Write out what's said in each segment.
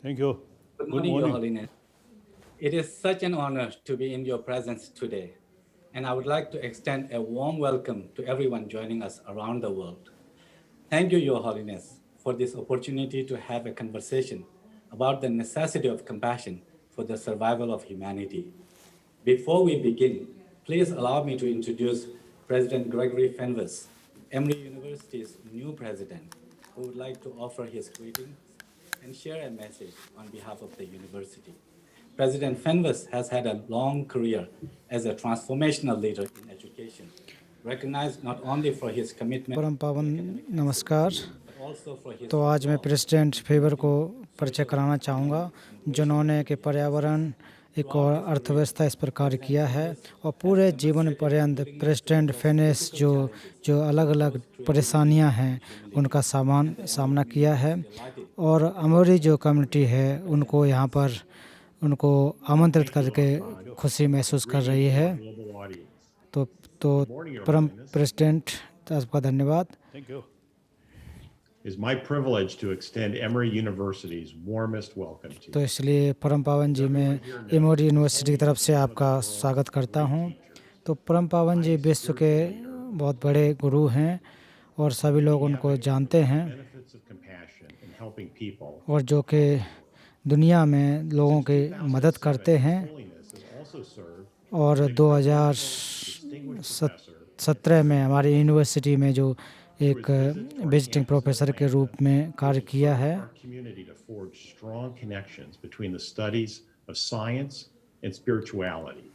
Thank you. Good Good morning, Your morning. Holiness. It is such an honor to be in your presence today, and I would like to extend a warm welcome to everyone joining us around the world. Thank you, Your Holiness, for this opportunity to have a conversation about the necessity of compassion for the survival of humanity. Before we begin, please allow me to introduce President Gregory Fenves, Emory University's new president, who would like to offer his greetings and share a message on behalf of the university. President Fenves has had a long career as a transformational leader in education, recognized not only for his commitment परम to पावन academic नमस्कार। excellence, but also for his तो आज मैं resolve president to favour को promote परिचय social कराना चाहूँगा, development and racial जिन्होंने कि equity in पर्यावरण schools. एक Throughout और his career, अर्थव्यवस्था इस पर कार्य President किया है Fenves और has पूरे जीवन demonstrated a पर्यंत willingness to president address फेनेस difficult जो challenges जो अलग with अलग both creativity परेशानियां and हैं humility. उनका And the Emory सामना किया community है is delighted और that he अमोरी has जो accepted कम्युनिटी है President उनको यहाँ Fenves' पर उनको आमंत्रित Thank you, करके Arfan, खुशी and महसूस कर रही greetings to है। our global audience. तो Good morning, Your परम Holiness. प्रेसिडेंट आपका धन्यवाद। Thank you. It is my privilege to extend Emory University's warmest welcome to तो you. इसलिए परम पावन जी मैं एमोरी यूनिवर्सिटी की तरफ से आपका स्वागत करता हूँ। तो परम पावन जी विश्व के बहुत बड़े गुरु हैं और सभी लोग उनको जानते हैं Benefits of compassion in helping people. और जो कि दुनिया में लोगों की मदद करते हैं। Holiness has also served और as a distinguished professor 2017 में हमारी यूनिवर्सिटी में जो एक विजिटिंग प्रोफेसर के रूप में कार्य किया है our community to forge strong connections between the studies of science and spirituality.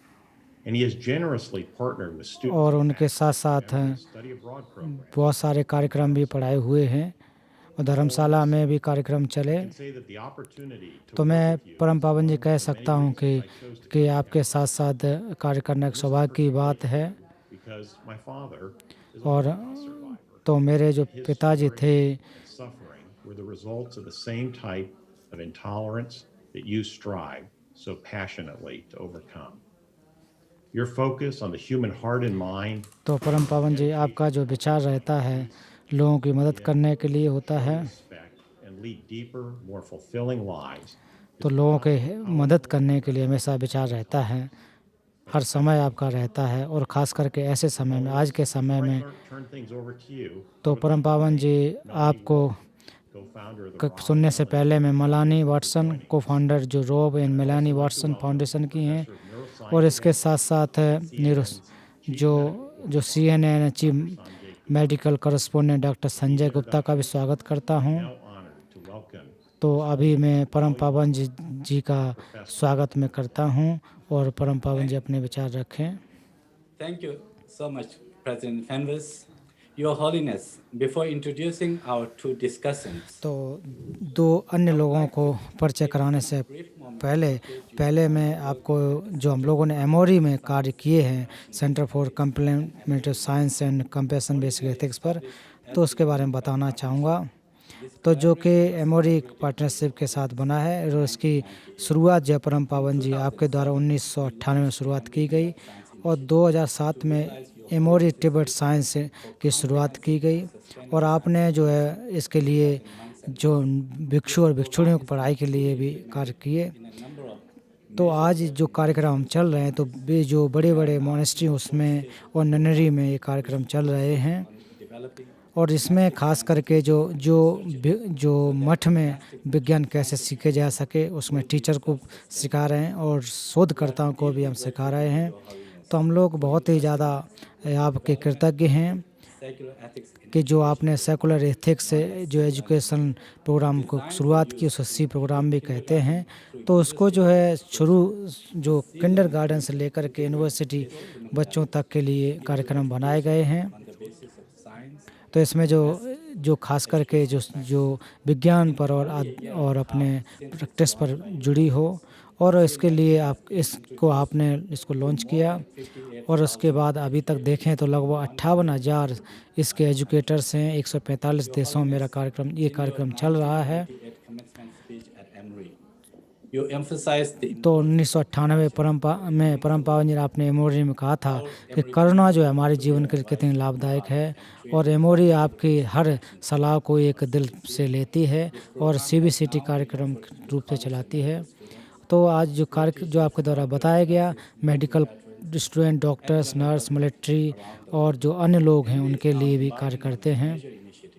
And he has generously partnered with students और in उनके साथ साथ study abroad programs. बहुत सारे कार्यक्रम भी पढ़ाए हुए हैं और धर्मशाला में भी कार्यक्रम चले। I can say that the opportunity to तो work मैं with you परम is पावन जी one कह of the सकता many हूँ reasons I chose to कि come आपके to साथ साथ कार्य करना एक सौभाग्य की बात है। because my father is a और Holocaust survivor. तो मेरे जो His पिताजी story थे and suffering were the results of the same type of intolerance that you strive so passionately to overcome. Your focus on the human heart and mind तो परम पावन जी आपका जो विचार रहता है लोगों की मदद करने के लिए होता है। respect and lead deeper, more fulfilling lives. तो लोगों के मदद करने के लिए हमेशा विचार रहता है, हर समय आपका रहता है और ख़ास करके ऐसे समय में, आज के समय में। Turn things over to you. तो परम पावन जी आपको Co-founder of the सुनने से पहले मैं मेलानी वाटसन को फाउंडर जो Rob and Melanie Watson foundation की हैं और इसके साथ साथ जो CNN chief medical correspondent doctor Sanjay Gupta का भी स्वागत करता हूं। now honored to welcome तो अभी मैं परम पावन जी का स्वागत मैं करता हूं और परम पावन जी अपने विचार रखें। Thank you so much, President Fenves. Your Holiness, before introducing our two discussants, तो दो अन्य लोगों को परिचय कराने से पहले मैं आपको जो हम लोगों ने एमओरी में कार्य किए हैं centre for complementary science and compassion based ethics पर, तो उसके बारे में बताना चाहूँगा। तो जो कि एमओरी पार्टनरशिप के साथ बना है और इसकी शुरुआत जय परम पावन जी आपके द्वारा 1998 में शुरुआत की गई और 2007 में एमोरी तिब्बत साइंस की शुरुआत की गई और आपने जो है इसके लिए जो भिक्षु और भिक्षुणियों की पढ़ाई के लिए भी कार्य किए। तो आज जो कार्यक्रम हम चल रहे हैं तो जो बड़े बड़े मोनेस्ट्री उसमें और ननरी में ये कार्यक्रम चल रहे हैं और इसमें खास करके जो मठ में विज्ञान कैसे सीखे जा सके उसमें टीचर को सिखा रहे हैं और शोधकर्ताओं को भी हम सिखा रहे हैं। तो हम लोग बहुत ही ज़्यादा आपके कृतज्ञ हैं कि जो आपने सेकुलर एथिक्स से जो एजुकेशन प्रोग्राम को शुरुआत की उसको सी प्रोग्राम भी कहते हैं। तो उसको जो है जो किंडरगार्टन से लेकर के यूनिवर्सिटी बच्चों तक के लिए कार्यक्रम बनाए गए हैं। तो इसमें जो खास करके जो विज्ञान पर और अपने प्रैक्टिस पर जुड़ी हो और इसके लिए आपने इसको लॉन्च किया और उसके बाद अभी तक देखें तो लगभग 58,000 इसके एजुकेटर्स हैं। 145 देशों में ये कार्यक्रम चल रहा है। You emphasized the तो 1998 परम पावन जी ने आपने एमओरी में कहा था कि करुणा जो है हमारे जीवन के लिए कितनी लाभदायक है, और एमओरी आपकी हर सलाह को एक दिल से लेती है और सीबीसीटी कार्यक्रम के रूप से चलाती है। तो आज जो कार्य जो आपके द्वारा बताया गया, medical student, doctors, nurse, military और जो अन्य लोग हैं उनके लिए भी कार्य करते हैं। initiative.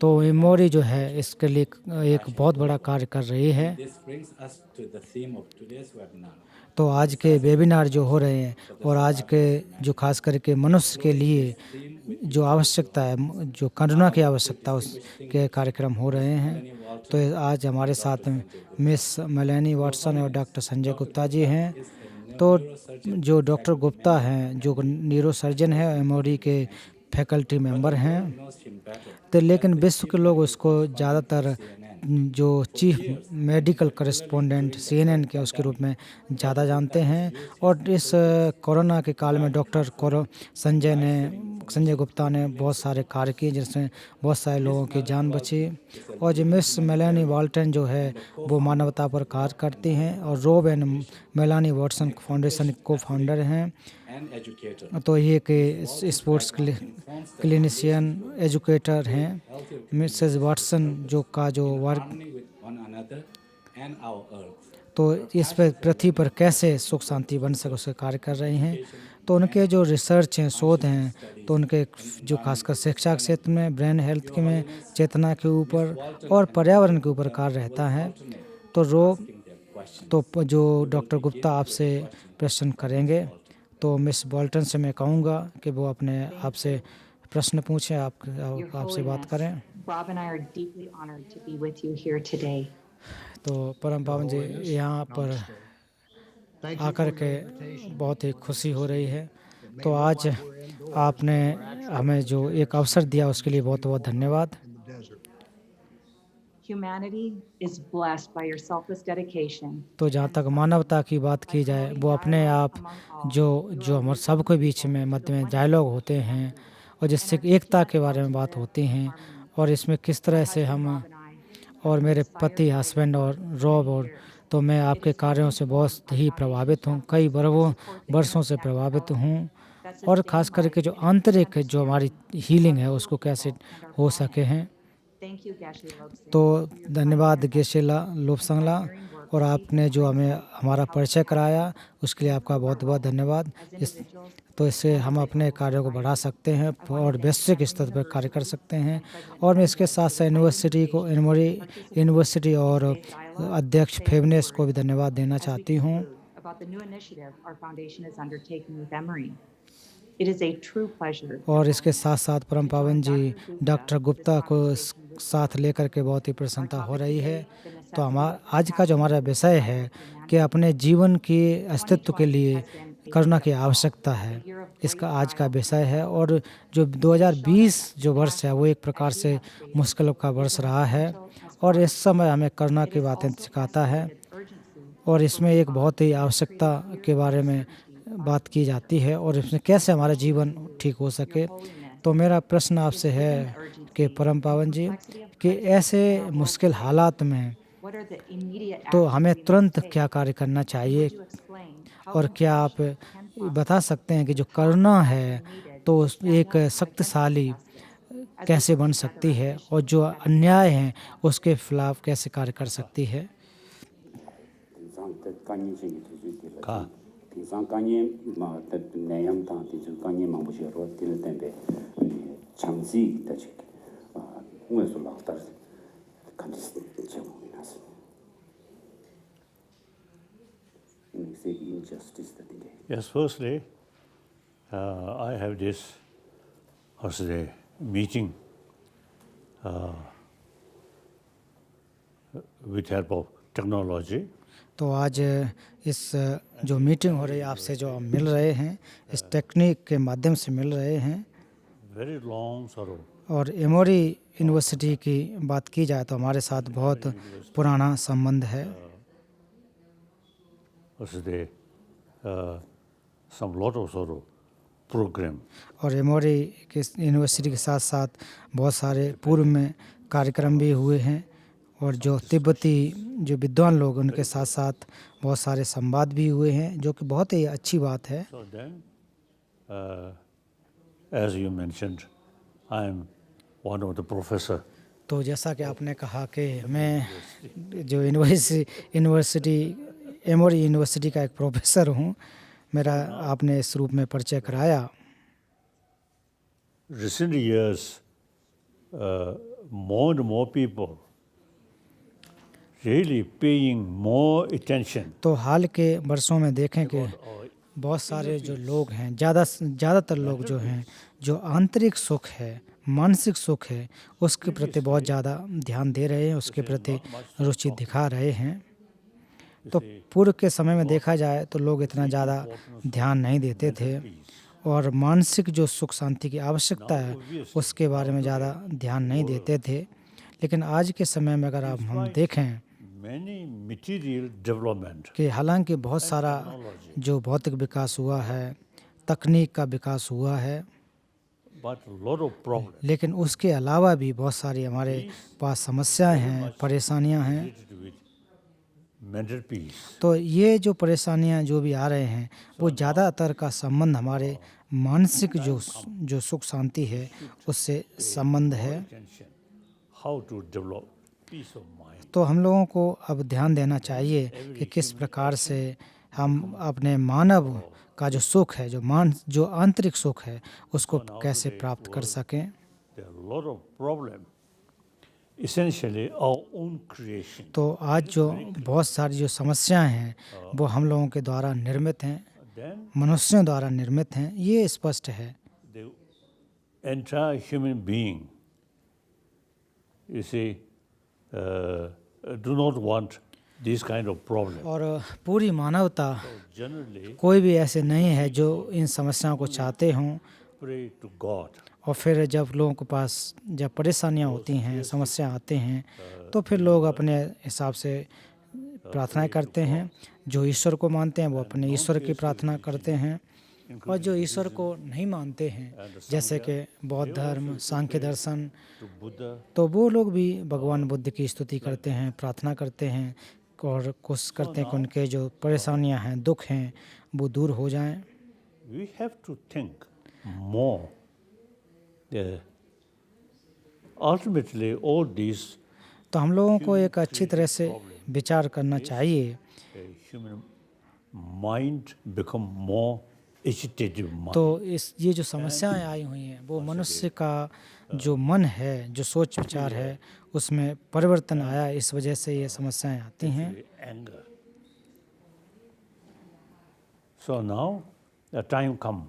तो एमओरी जो है इसके लिए एक बहुत बड़ा कार्य कर रही है। This brings us to the theme of today's webinar. तो आज के वेबिनार जो हो रहे हैं और आज के जो खास करके मनुष्य के लिए जो आवश्यकता है, जो करुणा की आवश्यकता उसके कार्यक्रम हो रहे हैं। तो आज हमारे साथ मिस मेलानी वाटसन और डॉक्टर संजय गुप्ता जी हैं। तो जो डॉक्टर गुप्ता हैं जो न्यूरो सर्जन है, एमओडी के फैकल्टी मेंबर हैं। Knows him better. तो लेकिन विश्व के लोग उसको ज़्यादातर जो चीफ मेडिकल करेस्पोंडेंट CNN के उसके रूप में ज़्यादा जानते हैं। और इस कोरोना के काल में डॉक्टर संजय गुप्ता ने बहुत सारे कार्य किए जिसमें बहुत सारे लोगों की जान बची। और जो मिस मेलानी वाल्टन जो है वो मानवता पर कार्य करती हैं और रोब एंड मेलानी वाटसन फाउंडेशन को फाउंडर हैं। And educator. तो ये कि स्पोर्ट्स क्लिनिशियन एजुकेटर हैं। मिसेस वाटसन जो का जो work Harmony with one another and our earth. तो इस पर पृथ्वी पर कैसे सुख शांति बन सके उसके कार्य कर रहे हैं। तो उनके जो रिसर्च हैं, शोध हैं, तो उनके जो खासकर शिक्षा के क्षेत्र में, ब्रेन हेल्थ के में, चेतना के ऊपर और पर्यावरण के ऊपर कार्य रहता है। तो जो डॉक्टर गुप्ता आपसे प्रश्न करेंगे, तो मिस बॉल्टन से मैं कहूँगा कि वो अपने आपसे प्रश्न पूछें, आपसे बात करें। Bob and I are deeply honored to be with you here today. तो परम पावन जी यहाँ पर आकर के बहुत ही खुशी हो रही है। तो आज आपने हमें जो एक अवसर दिया उसके लिए बहुत बहुत धन्यवाद। Humanity is blessed by your selfless dedication. तो जहाँ तक मानवता की बात की जाए, वो अपने आप जो हमारे सबके बीच में मध्य में डायलॉग होते हैं और जिससे एकता के बारे में बात होती हैं, और इसमें किस तरह से हम और मेरे पति, हस्बैंड और रॉब, और तो मैं आपके कार्यों से बहुत ही प्रभावित हूँ, कई वर्षों से प्रभावित हूँ। और ख़ास करके जो आंतरिक जो हमारी हीलिंग है उसको कैसे हो सके हैं। Thank you, Geshe Lobsang. तो धन्यवाद गेशेला लोबसंगला, और आपने जो हमें हमारा परिचय कराया उसके लिए आपका बहुत बहुत धन्यवाद। तो इससे हम अपने कार्यों को बढ़ा सकते हैं और वैश्विक स्तर पर कार्य कर सकते हैं। और मैं इसके साथ साथ यूनिवर्सिटी और अध्यक्ष फेवनेस को भी धन्यवाद देना चाहती हूँ। About the new initiative our foundation is undertaking with Emory. It is a true pleasure. और इसके साथ साथ परम पावन जी डॉक्टर गुप्ता को साथ लेकर के बहुत ही प्रसन्नता हो रही है। तो आज का जो हमारा विषय है कि अपने जीवन के अस्तित्व के लिए करुणा की आवश्यकता है, इसका आज का विषय है। और जो 2020 जो वर्ष है वो एक प्रकार से मुश्किल का वर्ष रहा है, और इस समय हमें करुणा की बातें सिखाता है, और इसमें एक बहुत ही आवश्यकता के बारे में बात की जाती है और इसमें कैसे हमारा जीवन ठीक हो सके। तो मेरा प्रश्न आपसे है कि परम पावन जी कि ऐसे मुश्किल हालात में What are the immediate तो actions हमें we must तुरंत take? क्या कार्य करना चाहिए, Would you explain how और क्या आप compassion बता सकते हैं कि जो करुणा है तो एक शक्तिशाली कैसे बन सकती है और जो अन्याय है उसके खिलाफ कैसे कार्य कर सकती है। 가 비상 간이 뭐 내용 다 뒤주 간이 망부시로 될 때에 장시 다지 우에서 나왔다 간지 제목이나서 injustice that they Yes, firstly, I have this meeting with help of technology. तो आज इस जो मीटिंग हो रही है आपसे जो हम मिल रहे हैं इस टेक्निक के माध्यम से मिल रहे हैं। Very long sorrow. और एमोरी यूनिवर्सिटी की बात की जाए तो हमारे साथ बहुत पुराना संबंध है। Some lot of sorrow program. और एमोरी के यूनिवर्सिटी के साथ साथ बहुत सारे पूर्व में कार्यक्रम भी हुए हैं और जो तिब्बती जो विद्वान लोग उनके साथ साथ बहुत सारे संवाद भी हुए हैं, जो कि बहुत ही अच्छी बात है। So then, as you mentioned, I am one of the professor. तो जैसा कि आपने कहा कि मैं जो यूनिवर्सिटी एमोरी यूनिवर्सिटी का एक प्रोफेसर हूँ, मेरा आपने इस रूप में परिचय कराया। Recent years, more and more people really paying more attention. तो हाल के वर्षों में देखें कि बहुत सारे जो लोग हैं, ज़्यादातर लोग जो हैं, जो आंतरिक सुख है, मानसिक सुख है, उसके प्रति बहुत ज़्यादा ध्यान दे रहे हैं, उसके प्रति रुचि दिखा रहे हैं। तो पूर्व के समय में देखा जाए तो लोग इतना ज़्यादा ध्यान नहीं देते थे और मानसिक जो सुख शांति की आवश्यकता है उसके बारे में ज़्यादा ध्यान नहीं देते थे। लेकिन आज के समय में अगर हम देखें Many material development, कि हालांकि बहुत सारा जो भौतिक विकास हुआ है, तकनीक का विकास हुआ है, but a lot of problems लेकिन उसके अलावा भी बहुत सारी हमारे पास समस्याएं हैं, परेशानियां हैं। related with mental peace. तो ये जो परेशानियां जो भी आ रहे हैं वो ज़्यादातर का संबंध हमारे मानसिक जो सुख शांति है उससे संबंध है। Attention, how to develop peace of mind. तो हम लोगों को अब ध्यान देना चाहिए कि किस प्रकार से हम अपने मानव का जो सुख है, जो आंतरिक सुख है, उसको कैसे प्राप्त कर सकें। There are a lot of problems, essentially our own creation. तो आज जो बहुत सारी जो समस्याएं हैं वो हम लोगों के द्वारा निर्मित हैं, Then मनुष्यों द्वारा निर्मित हैं, ये स्पष्ट है। the entire human being, you see, do not want this kind of problem. और पूरी मानवता Generally, कोई भी ऐसे नहीं है जो इन समस्याओं को चाहते हों। pray to God. और फिर जब लोगों के पास जब परेशानियां होती हैं, समस्या आते हैं, तो फिर लोग अपने हिसाब से प्रार्थनाएं करते हैं। जो ईश्वर को मानते हैं वो अपने ईश्वर की प्रार्थना करते हैं, और जो ईश्वर को नहीं मानते हैं जैसे कि बौद्ध धर्म, सांख्य दर्शन, To Buddha, तो वो लोग भी भगवान बुद्ध की स्तुति करते हैं, प्रार्थना करते हैं और कोशिश करते हैं कि उनके जो परेशानियां हैं, दुख हैं, वो दूर हो जाएं। we have to think more. Ultimately, all these तो हम लोगों को एक अच्छी तरह से विचार करना चाहिए। human mind become more agitated mind. तो ये जो समस्याएं आई हुई हैं वो मनुष्य का जो मन है, जो सोच विचार है, उसमें परिवर्तन आया, इस वजह से ये समस्याएं आती हैं। Anger. So now the time come,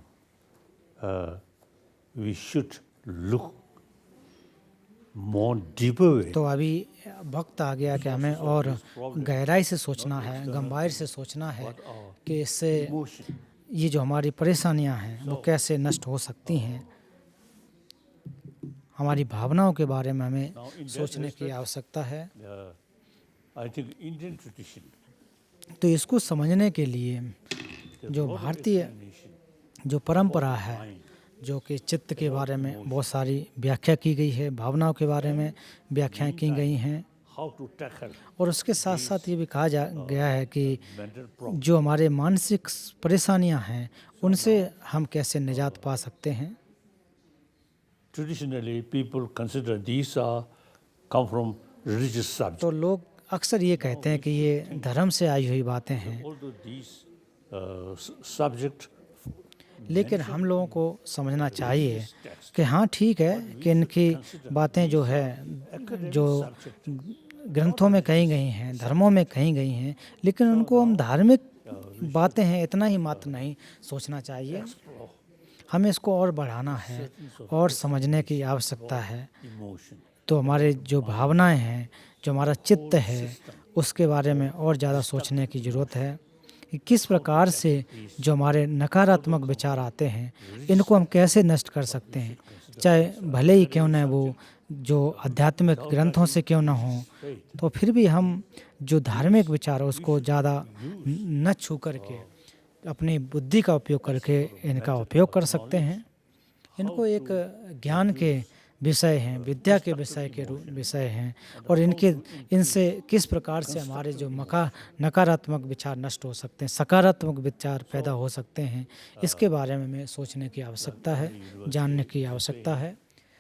we should look more deeper way. तो अभी वक्त आ गया कि हमें और गहराई से सोचना है, गंभीर से सोचना है कि इससे Emotion. ये जो हमारी परेशानियां हैं वो कैसे नष्ट हो सकती हैं। हमारी भावनाओं के बारे में हमें सोचने की आवश्यकता है। I think Indian tradition, तो इसको समझने के लिए जो भारतीय जो परंपरा है, जो कि चित्त के बारे में बहुत सारी व्याख्या की गई है, भावनाओं के बारे में व्याख्याएं की गई हैं, how to tackle और उसके साथ साथ ये भी कहा गया है कि mental problem. जो हमारे मानसिक परेशानियां हैं उनसे हम कैसे निजात पा सकते हैं। Traditionally, people consider these are come from religious subjects. तो लोग अक्सर ये कहते हैं कि ये धर्म से आई हुई बातें हैं, Although these subject लेकिन हम लोगों को समझना चाहिए कि हाँ ठीक है कि इनकी बातें जो है जो ग्रंथों में कही गई हैं, धर्मों में कही गई हैं, लेकिन उनको हम धार्मिक बातें हैं इतना ही मात्र नहीं सोचना चाहिए। हमें इसको और बढ़ाना है और समझने की आवश्यकता है। emotion, तो हमारे जो भावनाएं हैं, जो हमारा चित्त है, उसके बारे में और ज़्यादा सोचने की ज़रूरत है कि किस प्रकार से जो हमारे नकारात्मक विचार आते हैं इनको हम कैसे नष्ट कर सकते हैं, चाहे भले ही क्यों न वो जो आध्यात्मिक ग्रंथों से क्यों ना हो, तो फिर भी हम जो धार्मिक विचार है उसको ज़्यादा न छू करके अपनी बुद्धि का उपयोग करके इनका उपयोग कर सकते हैं। इनको एक ज्ञान के विषय हैं, विद्या के विषय हैं, और इनसे किस प्रकार से हमारे जो नकारात्मक विचार नष्ट हो सकते हैं, सकारात्मक विचार पैदा हो सकते हैं, इसके बारे में हमें सोचने की आवश्यकता है, जानने की आवश्यकता है।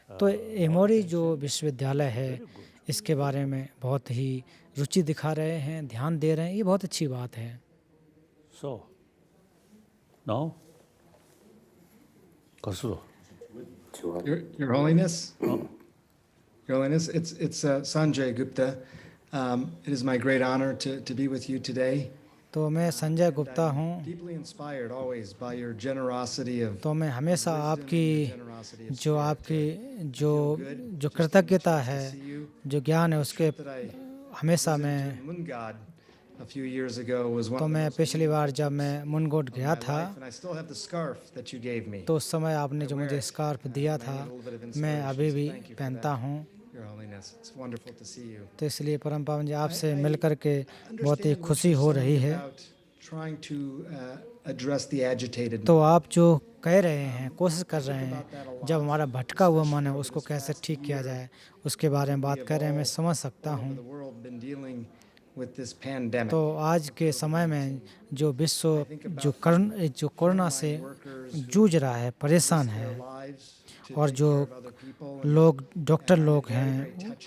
तो एमोरी जो विश्वविद्यालय है, इसके बारे में बहुत ही रुचि दिखा रहे हैं, ध्यान दे रहे हैं, ये बहुत अच्छी बात है। So, now, Kasuro. Your Holiness, Your Holiness, it's Sanjay Gupta. It is my great honor to be with you today. तो मैं संजय गुप्ता हूँ। Deeply inspired always by your generosity of तो मैं हमेशा आपकी generosity of जो जो कृतज्ञता है, जो ज्ञान है, उसके हमेशा मैं Mungad a few years ago was one तो of the मैं most पिछली बार जब मैं मुनगोड of गया my था, life, and I still have the scarf that you gave me. तो उस समय आपने जो मुझे स्कार्फ दिया था, मैं अभी भी पहनता हूँ। Your Holiness, it's wonderful to see you. तो इसलिए परम पावन जी आपसे मिल कर के बहुत ही खुशी हो रही है। Trying to address the agitated. तो आप जो कह रहे हैं, कोशिश कर रहे हैं, जब हमारा भटका हुआ मन है उसको कैसे ठीक किया जाए, उसके बारे में बात कर रहे हैं, मैं समझ सकता हूँ। The world been dealing with this pandemic. तो आज के समय में जो विश्व जो कोरोना से जूझ रहा है, परेशान है, और जो डॉक्टर लोग हैं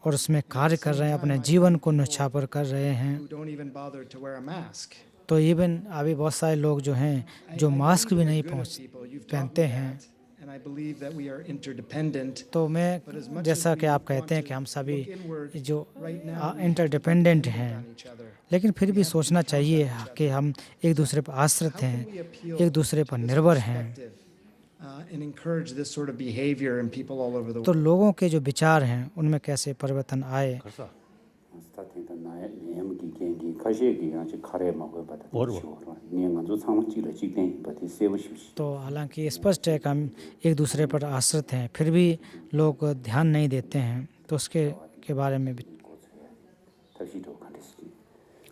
और उसमें कार्य कर रहे हैं, अपने जीवन को न्यौछावर कर रहे हैं, Who don't even bother to wear a mask. तो इवन अभी बहुत सारे लोग जो हैं जो मास्क भी नहीं पहनते हैं। And I believe that we are interdependent. तो मैं जैसा कि आप कहते हैं कि हम सभी जो इंटरडिपेंडेंट हैं, लेकिन फिर भी सोचना चाहिए कि हम एक दूसरे पर आश्रित हैं, एक दूसरे पर निर्भर हैं। And encourage this sort of behavior in people all over the तो world. लोगों के जो विचार हैं उनमें कैसे परिवर्तन आए। Kasa. 스타팅도 나의 내용기 gengi 가시기 같이 카레 먹어 봐도 뭐로? 니가 저 상황 찍을 찍된 바티 세우십시. तो हालांकि स्पष्ट है कि हम एक दूसरे पर आश्रित हैं, फिर भी लोग ध्यान नहीं देते हैं, तो उसके के बारे में भी 탑시도 간댔지.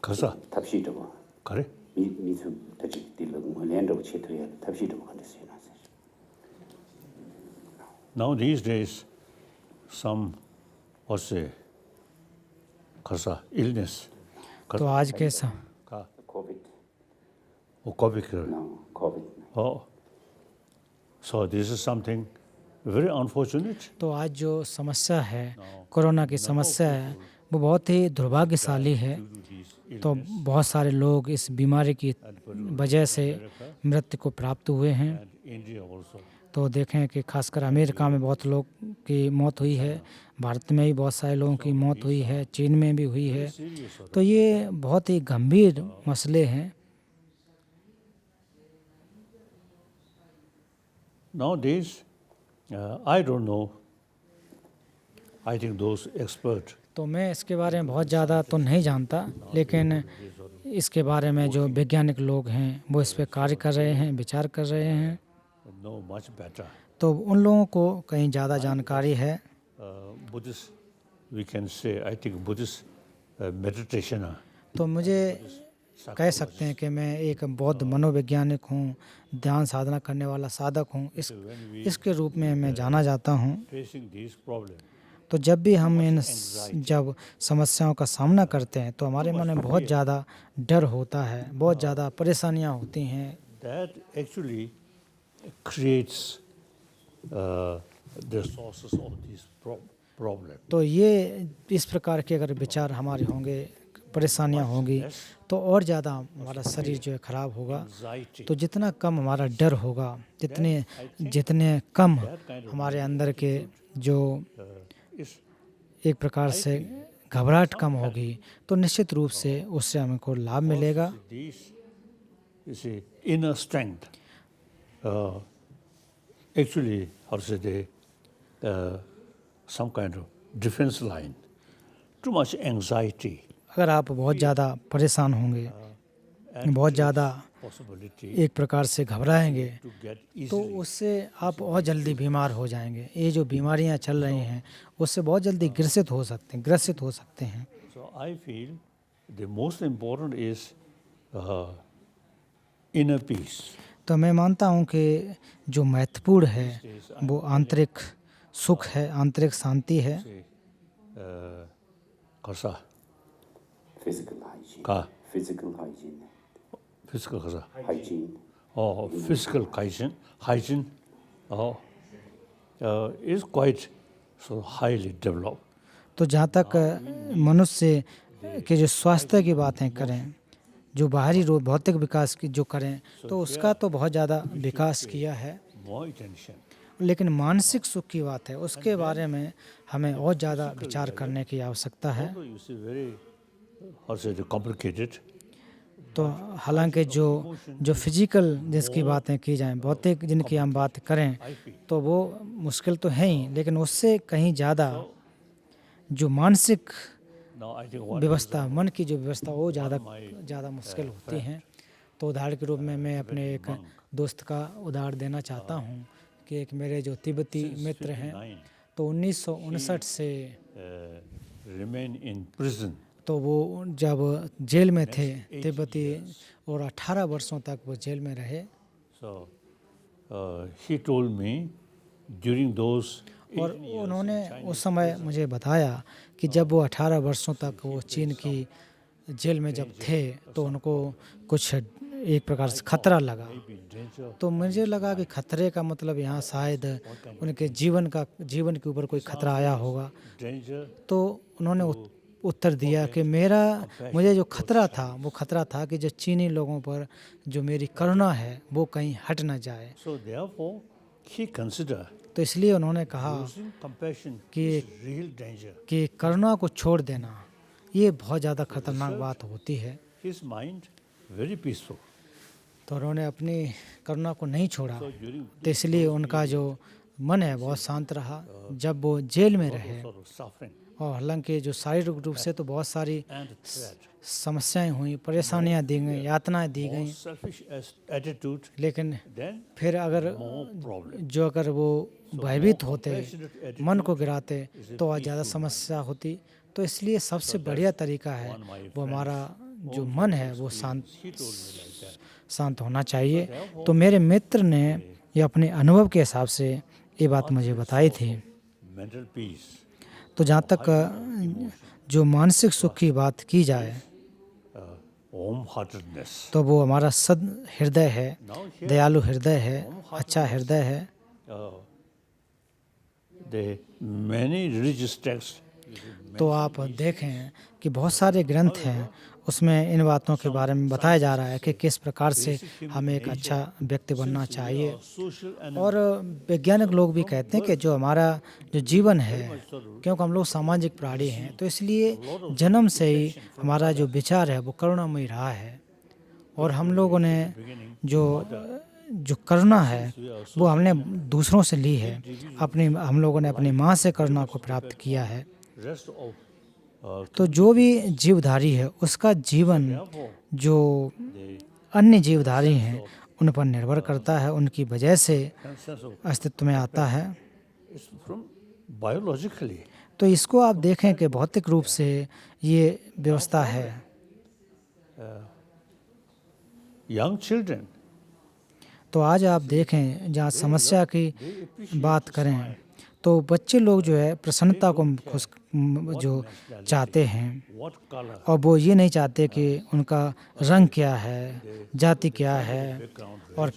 Kasa. 탑시도 Kare. 미수 다시 딜러 랜드로 치트야 탑시도 간댔어요. Now these days, some Kasa illness. तो आज के Ka. COVID. COVID. No, COVID. Oh. So this is something very unfortunate. तो आज जो समस्या है, कोरोना की समस्या है, वो बहुत ही दुर्भाग्यशाली है। तो बहुत सारे लोग इस बीमारी की वजह से मृत्यु को प्राप्त हुए हैं। And India also. तो देखें कि खासकर अमेरिका में बहुत लोग की मौत हुई है, भारत में भी बहुत सारे लोगों की मौत हुई है, चीन में भी हुई है। तो ये बहुत ही गंभीर मसले हैं। Nowadays, I don't know. I think those experts. तो मैं इसके बारे में बहुत ज़्यादा तो नहीं जानता, लेकिन इसके बारे में जो वैज्ञानिक लोग हैं वो इस पे कार्य कर रहे हैं, विचार कर रहे हैं। Know much better. तो उन लोगों को कहीं ज़्यादा जानकारी है। Buddhist, we can say, I think Buddhist meditation. तो मुझे कह सकते हैं कि मैं एक बौद्ध मनोवैज्ञानिक हूँ, ध्यान साधना करने वाला साधक हूँ, इसके रूप में मैं जाना जाता हूँ। Facing these problems. तो जब भी हम जब समस्याओं का सामना करते हैं तो हमारे मन में बहुत ज़्यादा डर होता है, बहुत ज़्यादा परेशानियाँ होती हैं। That actually creates the sources of these problems. तो ये इस प्रकार के अगर विचार हमारे होंगे, परेशानियाँ होंगी, तो और ज़्यादा हमारा शरीर जो है ख़राब होगा। Anxiety. तो जितना कम हमारा डर होगा, जितने कम हमारे अंदर के जो Is एक प्रकार से घबराहट कम होगी, तो निश्चित रूप से उससे हमको लाभ मिलेगा। these, you see, inner strength. Actually, how to say, some kind of defense line. Too much anxiety अगर आप बहुत ज़्यादा परेशान होंगे, बहुत ज़्यादा possibility एक प्रकार से घबराएंगे, to get तो easily. उससे आप और जल्दी बीमार हो जाएंगे। ये जो बीमारियां चल रही हैं उससे बहुत जल्दी ग्रसित हो सकते हैं। So I feel the most important is inner peace. तो मैं मानता हूँ कि जो महत्वपूर्ण है वो आंतरिक सुख है, आंतरिक शांति है। 가사 physical hygiene. 가 Physical hygiene. physical 가사 Hygiene. physical hygiene is quite so highly developed. तो जहाँ तक मनुष्य के जो स्वास्थ्य की बातें करें, जो बाहरी रूप भौतिक विकास की जो करें, तो उसका तो बहुत ज़्यादा विकास किया है, More attention. लेकिन मानसिक सुख की बात है, उसके बारे में हमें और ज़्यादा विचार करने की आवश्यकता है। Although you see very how say complicated, तो हालांकि जो फिजिकल जिसकी बातें की जाएं, भौतिक जिनकी हम बात करें, तो वो मुश्किल तो है ही, लेकिन उससे कहीं ज़्यादा जो मानसिक now I think one व्यवस्था, मन की जो व्यवस्था, वो ज़्यादा मुश्किल होती हैं। तो उदाहरण के रूप में मैं अपने एक दोस्त का उदाहरण देना चाहता हूँ कि एक मेरे जो तिब्बती मित्र हैं, तो 1959 से remain in prison. तो वो जब जेल में थे तिब्बती, और 18 वर्षों तक वो जेल में रहे। So he told me during those और उन्होंने उस समय मुझे बताया कि जब वो 18 वर्षों तक वो चीन की जेल में जब थे, तो उनको कुछ एक प्रकार से खतरा लगा। तो मुझे लगा कि खतरे का मतलब यहाँ शायद उनके जीवन के ऊपर कोई खतरा आया होगा। danger तो उन्होंने उत्तर दिया कि मुझे जो खतरा था, वो खतरा था कि जो चीनी लोगों पर जो मेरी करुणा है वो कहीं हट ना जाए। so therefore he considered तो इसलिए उन्होंने कहा losing compassion कि is real danger. कि करुणा को छोड़ देना ये बहुत ज़्यादा खतरनाक बात होती है। His mind very peaceful. तो उन्होंने अपनी करुणा को नहीं छोड़ा, So during तो इसलिए उनका जो मन है बहुत शांत रहा जब वो जेल में रहे। sort of suffering और हालांकि जो शारीरिक रूप से तो बहुत सारी and threat, समस्याएं हुई, परेशानियां दी गई, यातनाएं दी more गई, selfish attitude, लेकिन then फिर more problem. अगर वो भयभीत होते, मन को गिराते, तो और ज़्यादा समस्या होती। तो इसलिए सबसे बढ़िया तरीका है वो हमारा जो मन है वो शांत होना चाहिए। तो मेरे मित्र ने ये अपने अनुभव के हिसाब से ये बात मुझे बताई थी। Mental peace, तो जहाँ तक जो मानसिक सुख की बात की जाए, warm-heartedness. तो वो हमारा सद हृदय है, Now here दयालु हृदय है, अच्छा हृदय है। the many religious texts तो आप देखें कि बहुत सारे ग्रंथ हैं, उसमें इन बातों के बारे में बताया जा रहा है कि किस प्रकार से हमें एक अच्छा व्यक्ति बनना चाहिए। social and और वैज्ञानिक लोग भी कहते हैं कि जो हमारा जो जीवन है, क्योंकि हम लोग सामाजिक प्राणी हैं, तो इसलिए जन्म से ही हमारा जो विचार है वो करुणामय रहा है। और हम लोगों ने जो करुणा है वो हमने दूसरों से ली है, हम लोगों ने अपनी माँ से करुणा को प्राप्त किया है। rest of तो जो भी जीवधारी है उसका जीवन जो अन्य जीवधारी हैं उन पर निर्भर करता है, उनकी वजह से sense of अस्तित्व में आता है। it's from biologically. तो इसको आप देखें कि भौतिक रूप से ये व्यवस्था है। Young children, तो आज आप देखें जहाँ समस्या की बात करें, तो बच्चे लोग जो है प्रसन्नता को खुश जो चाहते हैं, what color, और वो ये नहीं चाहते कि उनका रंग क्या है, जाति क्या है, और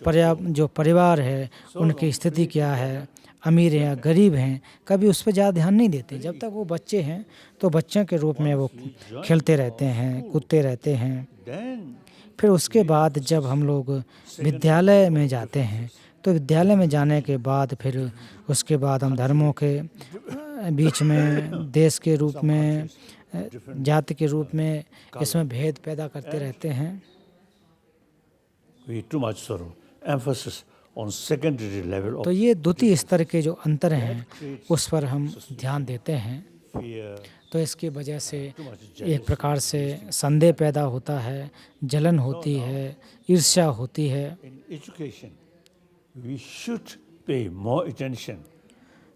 जो परिवार है उनकी स्थिति क्या है, अमीर हैं या गरीब हैं, कभी उस पर ज़्यादा ध्यान नहीं देते। जब तक वो बच्चे हैं तो बच्चों के रूप में वो खेलते रहते हैं, कूदते रहते हैं। then फिर उसके बाद जब हम लोग विद्यालय में जाते हैं, तो विद्यालय में जाने के बाद फिर उसके बाद हम धर्मों के बीच में, देश के रूप में, जाति के रूप में इसमें भेद पैदा करते रहते हैं। we too much sort of emphasis on secondary level of तो ये द्वितीय स्तर के जो अंतर हैं उस पर हम ध्यान देते हैं। fear, तो इसकी वजह से एक प्रकार से संदेह पैदा होता है, जलन होती है, ईर्ष्या होती है। in education we should pay more attention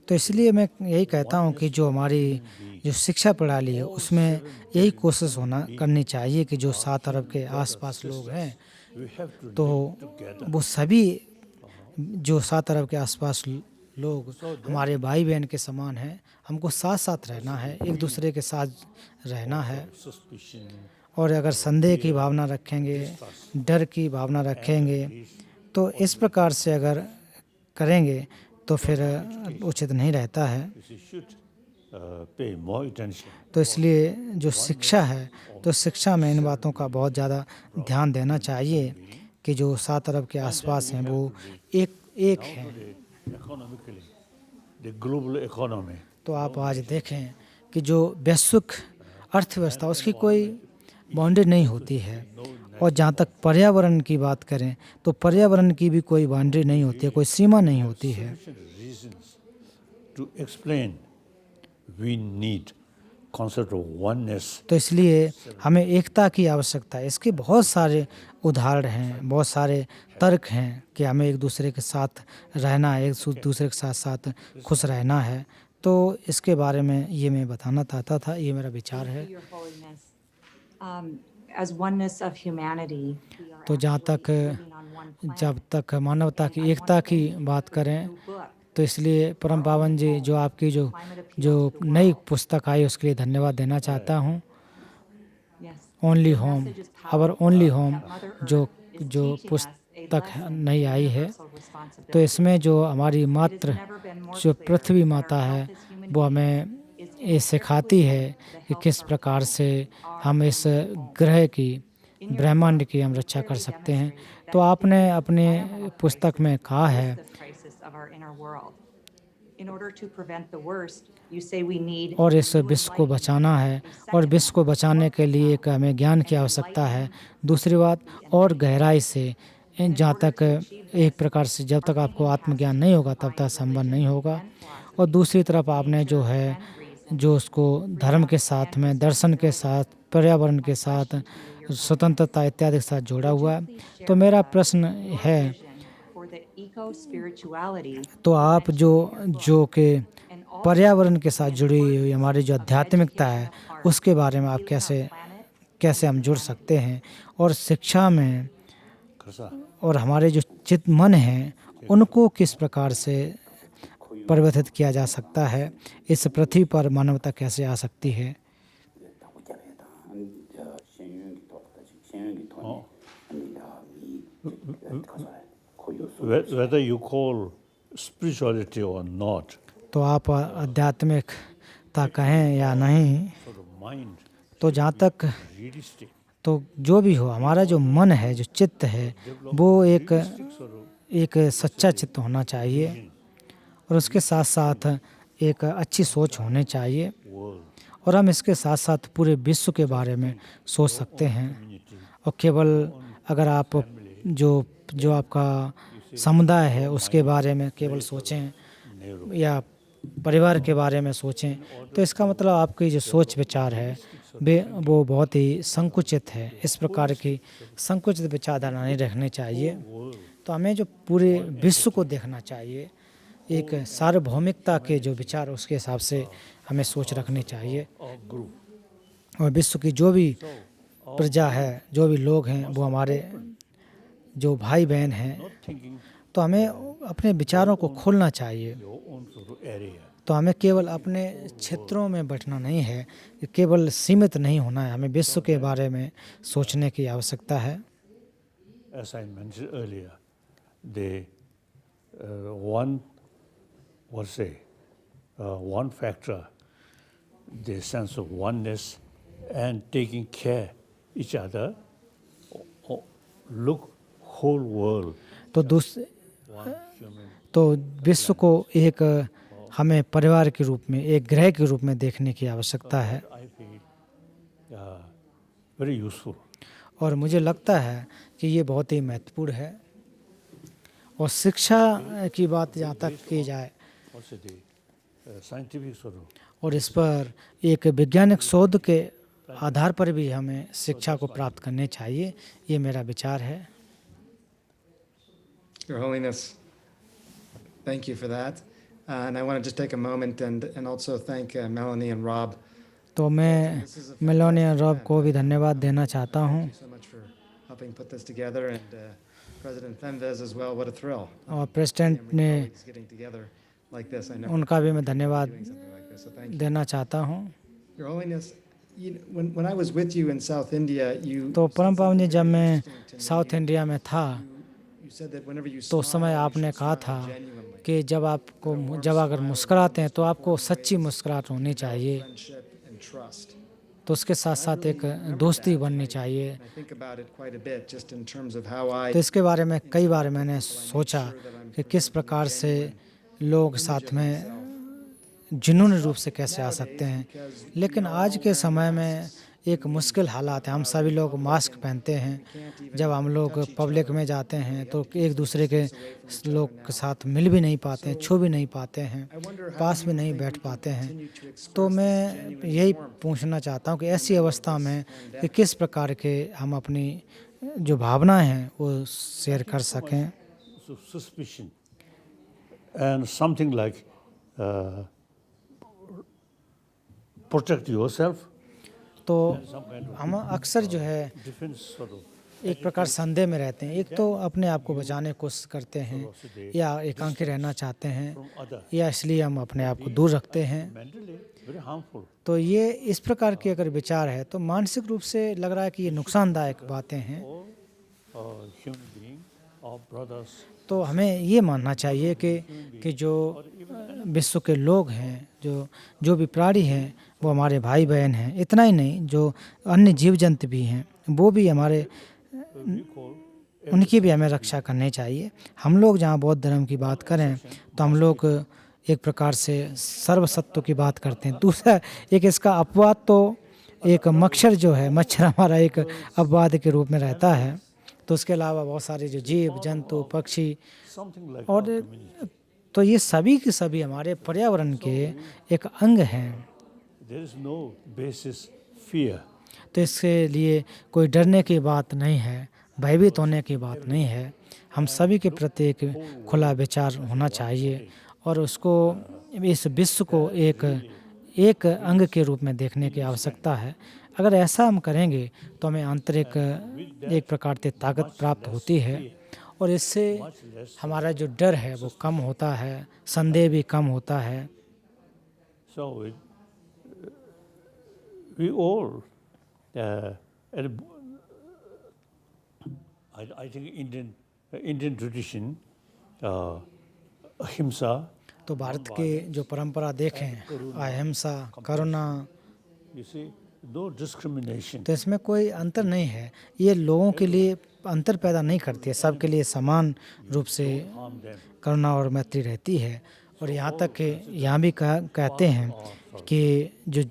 तो इसलिए मैं यही कहता हूँ कि जो हमारी जो शिक्षा प्रणाली है उसमें यही कोशिश करनी चाहिए कि जो 7 अरब के आसपास लोग हैं, we have to तो वो सभी जो 7 अरब के आसपास लोग हमारे भाई बहन के समान हैं। हमको साथ साथ रहना है, एक दूसरे के साथ रहना है। suspicion, और अगर संदेह की भावना रखेंगे, डर की भावना रखेंगे, तो इस प्रकार से अगर करेंगे तो फिर उचित नहीं रहता है। you should pay more attention. तो इसलिए जो शिक्षा है, तो शिक्षा में इन बातों का बहुत ज़्यादा ध्यान देना चाहिए कि जो 7 अरब के आसपास हैं वो एक हैं। Economically, the global economy, तो आप आज देखें कि जो वैश्विक अर्थव्यवस्था उसकी कोई बाउंड्री नहीं होती है। और जहाँ तक पर्यावरण की बात करें तो पर्यावरण की भी कोई बाउंड्री नहीं होती है, कोई सीमा नहीं होती है। reasons to explain we need concept of oneness. तो इसलिए हमें एकता की आवश्यकता है। इसके बहुत सारे उदाहरण हैं, बहुत सारे तर्क हैं कि हमें एक दूसरे के साथ रहना है, एक दूसरे के साथ साथ खुश रहना है। तो इसके बारे में ये मैं बताना चाहता था, ये मेरा विचार है। Your Holiness, as oneness of humanity, we are तो जहाँ तक living on one planet. जब तक मानवता की एकता की बात करें तो इसलिए परम पावन जी जो आपकी जो नई पुस्तक आई उसके लिए धन्यवाद देना चाहता हूँ। Yes. Only home, our only home जो पुस्तक नई आई है, तो इसमें जो हमारी मात्र जो पृथ्वी माता है वो हमें ये सिखाती है कि किस प्रकार से हम इस ग्रह की, ब्रह्मांड की हम रक्षा कर सकते हैं। तो आपने अपने पुस्तक में कहा है और इस विश्व को बचाना है, और विश्व को बचाने के लिए एक हमें ज्ञान की आवश्यकता है। दूसरी बात, और गहराई से, जहाँ तक एक प्रकार से जब तक आपको आत्मज्ञान नहीं होगा तब तक संबंध नहीं होगा। और दूसरी तरफ आपने जो है जो उसको धर्म के साथ में, दर्शन के साथ, पर्यावरण के साथ, स्वतंत्रता इत्यादि के साथ जोड़ा हुआ है। तो मेरा प्रश्न है, तो आप जो कि पर्यावरण के साथ जुड़ी हुई हमारी जो आध्यात्मिकता है उसके बारे में आप कैसे हम जुड़ सकते हैं, और शिक्षा में और हमारे जो चित्त मन हैं उनको किस प्रकार से परिवर्तित किया जा सकता है, इस पृथ्वी पर मानवता कैसे आ सकती है। Whether you call spirituality or not, तो आप आध्यात्मिकता कहें या नहीं, sort of mind, तो जहाँ तक realistic, तो जो भी हो, हमारा जो मन है, जो चित्त है, वो एक सच्चा चित्त होना चाहिए, और उसके साथ साथ एक अच्छी सोच होनी चाहिए। और हम इसके साथ साथ पूरे विश्व के बारे में सोच सकते हैं। और केवल अगर आप जो आपका समुदाय है उसके बारे में केवल सोचें या परिवार के बारे में सोचें, तो इसका मतलब आपकी जो सोच विचार है वो बहुत ही संकुचित है। इस प्रकार की संकुचित विचारधारा नहीं रखनी चाहिए। तो हमें जो पूरे विश्व को देखना चाहिए, एक सार्वभौमिकता के जो विचार उसके हिसाब से हमें सोच रखनी चाहिए। और विश्व की जो भी प्रजा है, जो भी लोग हैं, वो हमारे जो भाई बहन हैं, तो हमें अपने विचारों को खोलना चाहिए। तो हमें केवल अपने क्षेत्रों में बैठना नहीं है, केवल सीमित नहीं होना है, हमें विश्व के बारे में सोचने की आवश्यकता है। as I mentioned earlier, the one factor, the sense of oneness and taking care each other, look whole world. तो विश्व को एक हमें परिवार के रूप में, एक ग्रह के रूप में देखने की आवश्यकता है। I feel very useful. और मुझे लगता है कि ये बहुत ही महत्वपूर्ण है। और शिक्षा की बात जहाँ तक की जाए, Also the scientific sort of और इस पर एक वैज्ञानिक शोध के आधार पर भी हमें शिक्षा को प्राप्त करनी चाहिए, ये मेरा विचार है। Your Holiness, thank you for that. And I want to just take a moment and also thank Melanie and Rob. तो मैं मेलोनी और रॉब को भी धन्यवाद देना चाहता हूँ। Thank you so much for helping put this together, and President Fenves as well. What a thrill. और प्रेसिडेंट ने Colleagues getting together like this. I never उनका भी मैं धन्यवाद doing something like this. So thank you. देना चाहता हूँ। Your Holiness, when I was with you in South India, you तो said परम पावन जी something जब very मैं interesting to me. South India में था You said that whenever you तो उस समय smile, you आपने should कहा smile था genuinely. कि जब अगर मुस्कुराते हैं तो आपको सच्ची मुस्कुराहट होनी चाहिए, Friendship and trust. तो उसके साथ साथ एक दोस्ती बननी चाहिए। And I think about it quite a bit just in terms of how I तो इसके बारे में कई बार मैंने सोचा कि किस प्रकार से लोग साथ में जुनूनी रूप से कैसे आ सकते हैं, लेकिन आज के समय में एक मुश्किल हालात है। हम सभी लोग मास्क पहनते हैं, जब हम लोग पब्लिक में जाते हैं तो एक दूसरे के लोग के साथ मिल भी नहीं पाते हैं, छू भी नहीं पाते हैं, पास भी नहीं बैठ पाते हैं। तो मैं यही पूछना चाहता हूँ कि ऐसी अवस्था में कि किस प्रकार के हम अपनी जो भावनाएं हैं वो शेयर कर सकें। So suspicion and something like protect yourself, तो some kind of हम अक्सर जो है defense sort of एक प्रकार संदेह में रहते हैं। एक तो अपने आप को बचाने की कोशिश करते हैं या एकांकी रहना चाहते हैं, from other, या इसलिए हम अपने आप को दूर रखते हैं। mentally very harmful. तो ये इस प्रकार के अगर विचार है तो मानसिक रूप से लग रहा है कि ये नुकसानदायक बातें हैं। Or human being or brothers, तो हमें ये मानना चाहिए कि जो विश्व के लोग हैं, जो भी प्राणी हैं वो हमारे भाई बहन हैं। इतना ही नहीं, जो अन्य जीव जंतु भी हैं वो भी हमारे, we call उनकी भी हमें रक्षा करनी चाहिए। हम लोग जहाँ बौद्ध धर्म की बात करें तो हम लोग एक प्रकार से सर्वसत्व की बात करते हैं। दूसरा एक इसका अपवाद तो एक मच्छर जो है, मच्छर हमारा एक अपवाद के रूप में रहता है। तो उसके अलावा बहुत सारे जो जीव जंतु पक्षी something like और our community. तो ये सभी के सभी हमारे पर्यावरण के एक अंग हैं। There is no basis fear. तो इसके लिए कोई डरने की बात नहीं है, भयभीत होने की बात नहीं है। हम सभी के प्रति एक खुला विचार होना चाहिए और उसको, इस विश्व को एक अंग के रूप में देखने की आवश्यकता है। अगर ऐसा हम करेंगे तो हमें आंतरिक एक प्रकार से ताकत प्राप्त होती है और इससे हमारा जो डर है वो कम होता है, संदेह भी कम होता है। So we all, I think Indian tradition, ahimsa, तो भारत की जो परंपरा देखें, अहिंसा, करुणा, you see, no discrimination. तो इसमें कोई अंतर नहीं है। ये लोगों के लिए अंतर पैदा नहीं करती है, सबके लिए समान रूप से Harm them. करुणा और मैत्री रहती है। और यहाँ तक कि यहाँ भी कहते हैं कि जो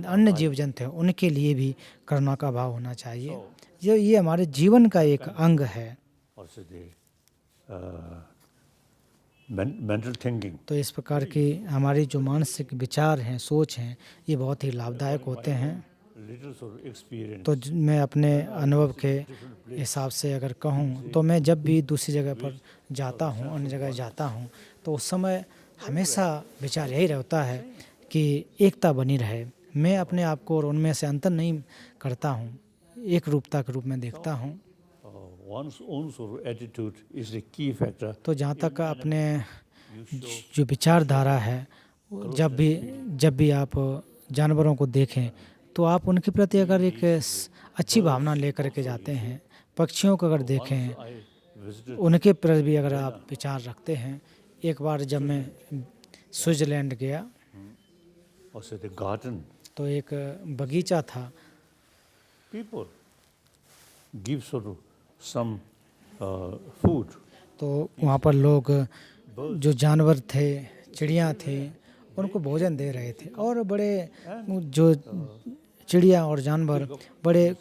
अन्य जीव जंतु हैं उनके लिए भी करुणा का भाव होना चाहिए। ये हमारे जीवन का एक अंग है। Also the mental thinking. तो इस प्रकार की हमारी जो मानसिक विचार हैं, सोच हैं, ये बहुत ही लाभदायक होते हैं। Little sort of experience. तो मैं अपने अनुभव के हिसाब से अगर कहूँ तो मैं जब भी दूसरी जगह पर जाता हूँ, अन्य जगह जाता हूँ, तो उस समय हमेशा विचार यही रहता है कि एकता बनी रहे। मैं अपने आप को और उनमें से अंतर नहीं करता हूँ, एक रूपता के रूप में देखता हूँ। One's own sort of attitude is the key factor. तो जहाँ तक अपने जो विचारधारा है, जब भी आप जानवरों को देखें तो आप उनके प्रति अगर एक अच्छी भावना लेकर के जाते हैं, पक्षियों को अगर देखें I visited उनके प्रति भी अगर आप विचार रखते हैं। एक बार जब मैं स्विट्जरलैंड गया also the garden. तो एक बगीचा था, People give sort of some food. तो वहाँ पर लोग जो जानवर थे, चिड़िया थी, उनको भोजन दे रहे थे और बड़े जो चिड़िया और जानवर बड़े